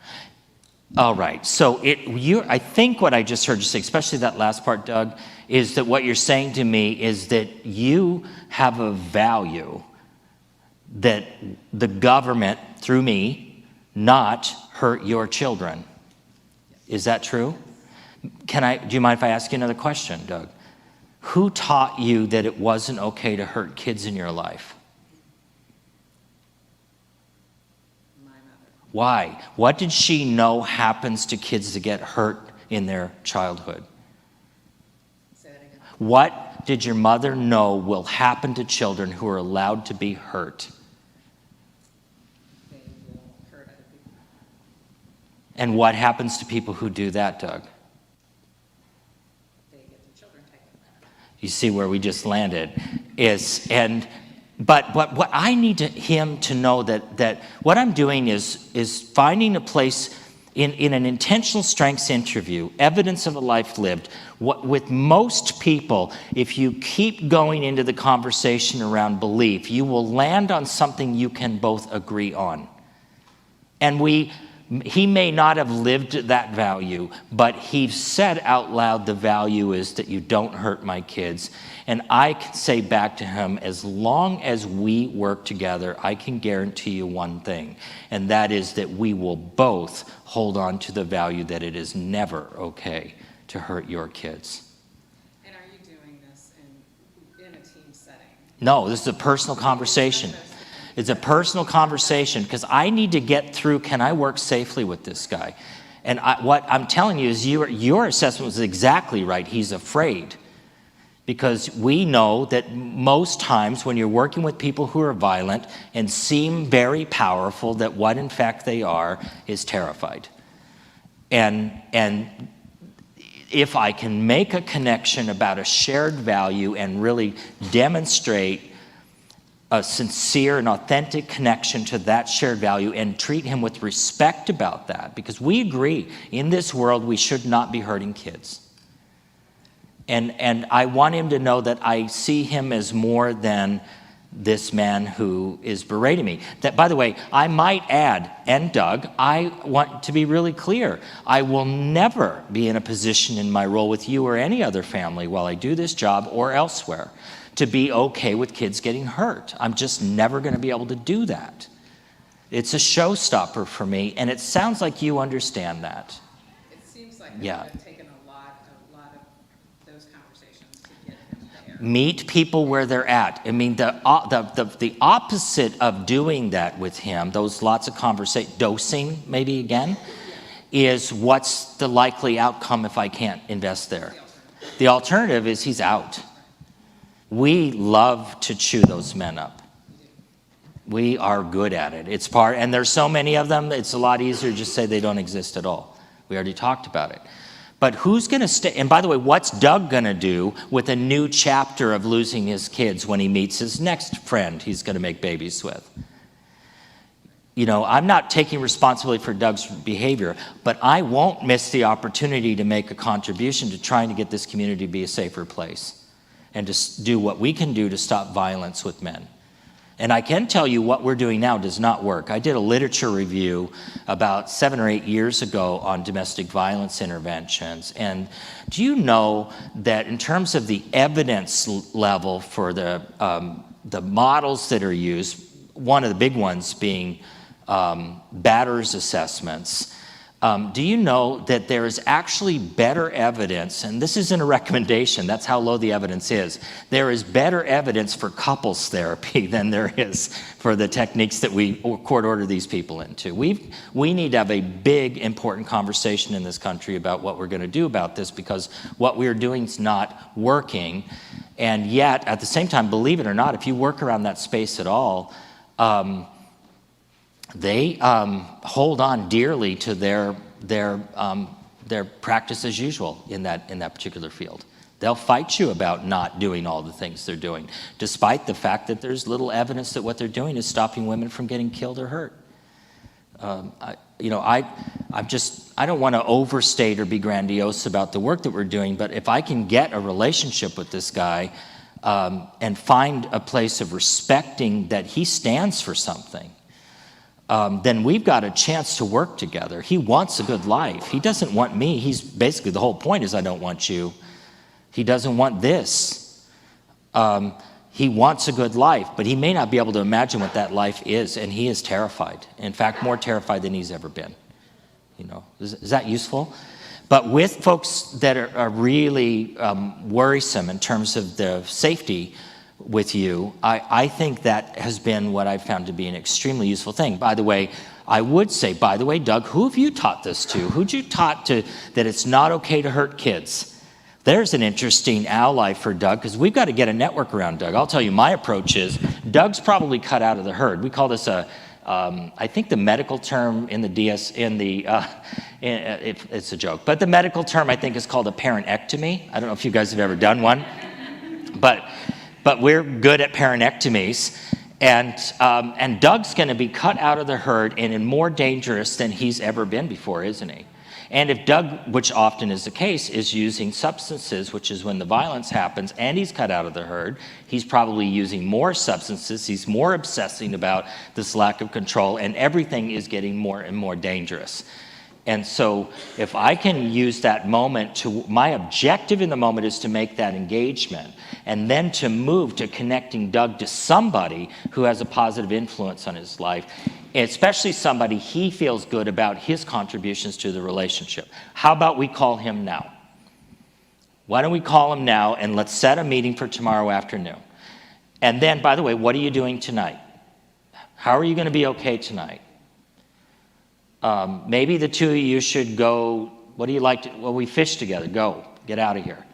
All right. So I think what I just heard you say, especially that last part, Doug, is that what you're saying to me is that you have a value that the government, through me, not hurt your children. Is that true? Do you mind if I ask you another question, Doug? Who taught you that it wasn't okay to hurt kids in your life? My mother. Why? What did she know happens to kids that get hurt in their childhood? Say that again. What did your mother know will happen to children who are allowed to be hurt? They will hurt other people. And what happens to people who do that, Doug? They get their children taken. You see where we just landed. But what I need him to know that what I'm doing is finding a place in an intentional strengths interview, evidence of a life lived. With most people, if you keep going into the conversation around belief, you will land on something you can both agree on. And he may not have lived that value, but he said out loud the value is that you don't hurt my kids. And I can say back to him, as long as we work together, I can guarantee you one thing, and that is that we will both hold on to the value that it is never okay to hurt your kids. And are you doing this in a team setting? No, this is a personal conversation. It's a personal conversation because I need to get through, can I work safely with this guy? And what I'm telling you is your assessment was exactly right. He's afraid. Because we know that most times when you're working with people who are violent and seem very powerful, that what in fact they are is terrified. And if I can make a connection about a shared value and really demonstrate a sincere and authentic connection to that shared value and treat him with respect about that, because we agree in this world we should not be hurting kids. And I want him to know that I see him as more than this man who is berating me. That, by the way, I might add, and Doug, I want to be really clear. I will never be in a position in my role with you or any other family while I do this job or elsewhere to be okay with kids getting hurt. I'm just never going to be able to do that. It's a showstopper for me, and it sounds like you understand that. It seems like Yeah. it would have taken a lot of those conversations to get him there. Meet people where they're at. I mean, the opposite of doing that with him, those lots of dosing maybe again, is what's the likely outcome if I can't invest there? The alternative is he's out. We love to chew those men up. We are good at it. It's part, and there's so many of them, it's a lot easier to just say they don't exist at all. We already talked about it. But who's going to stay? And by the way, what's Doug going to do with a new chapter of losing his kids when he meets his next friend he's going to make babies with? You know, I'm not taking responsibility for Doug's behavior, but I won't miss the opportunity to make a contribution to trying to get this community to be a safer place and to do what we can do to stop violence with men. And I can tell you what we're doing now does not work. I did a literature review about 7 or 8 years ago on domestic violence interventions. And do you know that in terms of the evidence level for the models that are used, one of the big ones being Batter's assessments, Do you know that there is actually better evidence, and this isn't a recommendation, that's how low the evidence is. There is better evidence for couples therapy than there is for the techniques that we court order these people into. We need to have a big, important conversation in this country about what we're going to do about this, because what we're doing is not working. And yet, at the same time, believe it or not, if you work around that space at all, they hold on dearly to their practice as usual in that particular field. They'll fight you about not doing all the things they're doing, despite the fact that there's little evidence that what they're doing is stopping women from getting killed or hurt. I don't want to overstate or be grandiose about the work that we're doing, but if I can get a relationship with this guy and find a place of respecting that he stands for something, then we've got a chance to work together. He wants a good life. He doesn't want me. He's basically, the whole point is I don't want you. He doesn't want this. He wants a good life, but he may not be able to imagine what that life is, and he is terrified. In fact, more terrified than he's ever been. You know, is that useful? But with folks that are really worrisome in terms of the safety with you, I think that has been what I've found to be an extremely useful thing. By the way, I would say, by the way, Doug, who have you taught this to? Who'd you taught to that it's not okay to hurt kids? There's an interesting ally for Doug, because we've got to get a network around Doug. I'll tell you, my approach is, Doug's probably cut out of the herd. We call this I think the medical term in the it's a joke, but the medical term I think is called a parentectomy. I don't know if you guys have ever done one, but we're good at parentectomies, and Doug's going to be cut out of the herd and more dangerous than he's ever been before, isn't he? And if Doug, which often is the case, is using substances, which is when the violence happens, and he's cut out of the herd, he's probably using more substances, he's more obsessing about this lack of control, and everything is getting more and more dangerous. And so if I can use that moment my objective in the moment is to make that engagement, and then to move to connecting Doug to somebody who has a positive influence on his life, especially somebody he feels good about his contributions to the relationship. How about we call him now? Why don't we call him now, and let's set a meeting for tomorrow afternoon. And then, by the way, what are you doing tonight? How are you going to be okay tonight? Maybe the two of you should go, what do you like to, well, we fish together. Go, get out of here.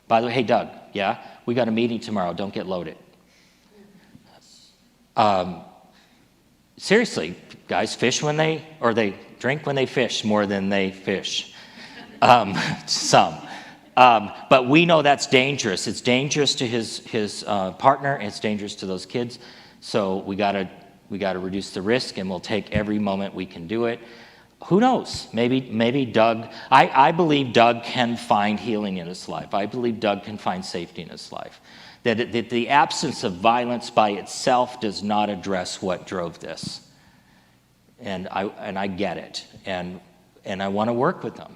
By the way, hey, Doug, yeah, we got a meeting tomorrow. Don't get loaded. Seriously, guys fish they drink when they fish more than they fish. Some. But we know that's dangerous. It's dangerous to his partner. It's dangerous to those kids. So we got to reduce the risk, and we'll take every moment we can do it. Who knows? Maybe Doug. I believe Doug can find healing in his life. I believe Doug can find safety in his life. That the absence of violence by itself does not address what drove this. And I get it. And I want to work with them.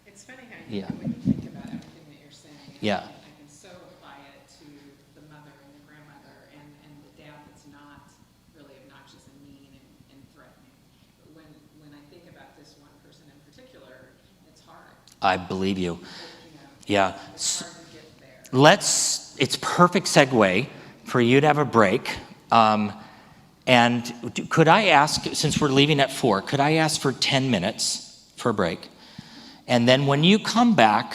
It's funny how Yeah. when you think about everything that you're saying, Yeah. I can so apply it to the mother and the grandmother and the dad that's not really obnoxious and mean and threatening. But when I think about this one person in particular, it's hard. I believe you. You know, Yeah. it's hard to get there. It's perfect segue for you to have a break. And could I ask, since we're leaving at 4, could I ask for 10 minutes for a break? And then when you come back,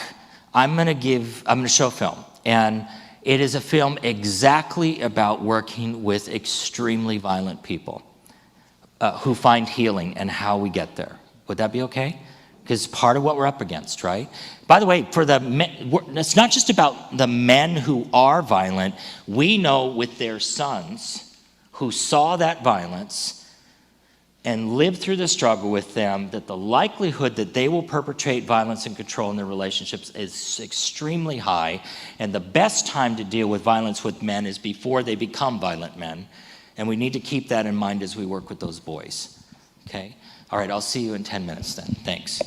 I'm going to show a film. And it is a film exactly about working with extremely violent people who find healing and how we get there. Would that be okay? Because part of what we're up against, right? By the way, for the men, it's not just about the men who are violent. We know with their sons who saw that violence and lived through the struggle with them that the likelihood that they will perpetrate violence and control in their relationships is extremely high. And the best time to deal with violence with men is before they become violent men. And we need to keep that in mind as we work with those boys. Okay? All right, I'll see you in 10 minutes then. Thanks.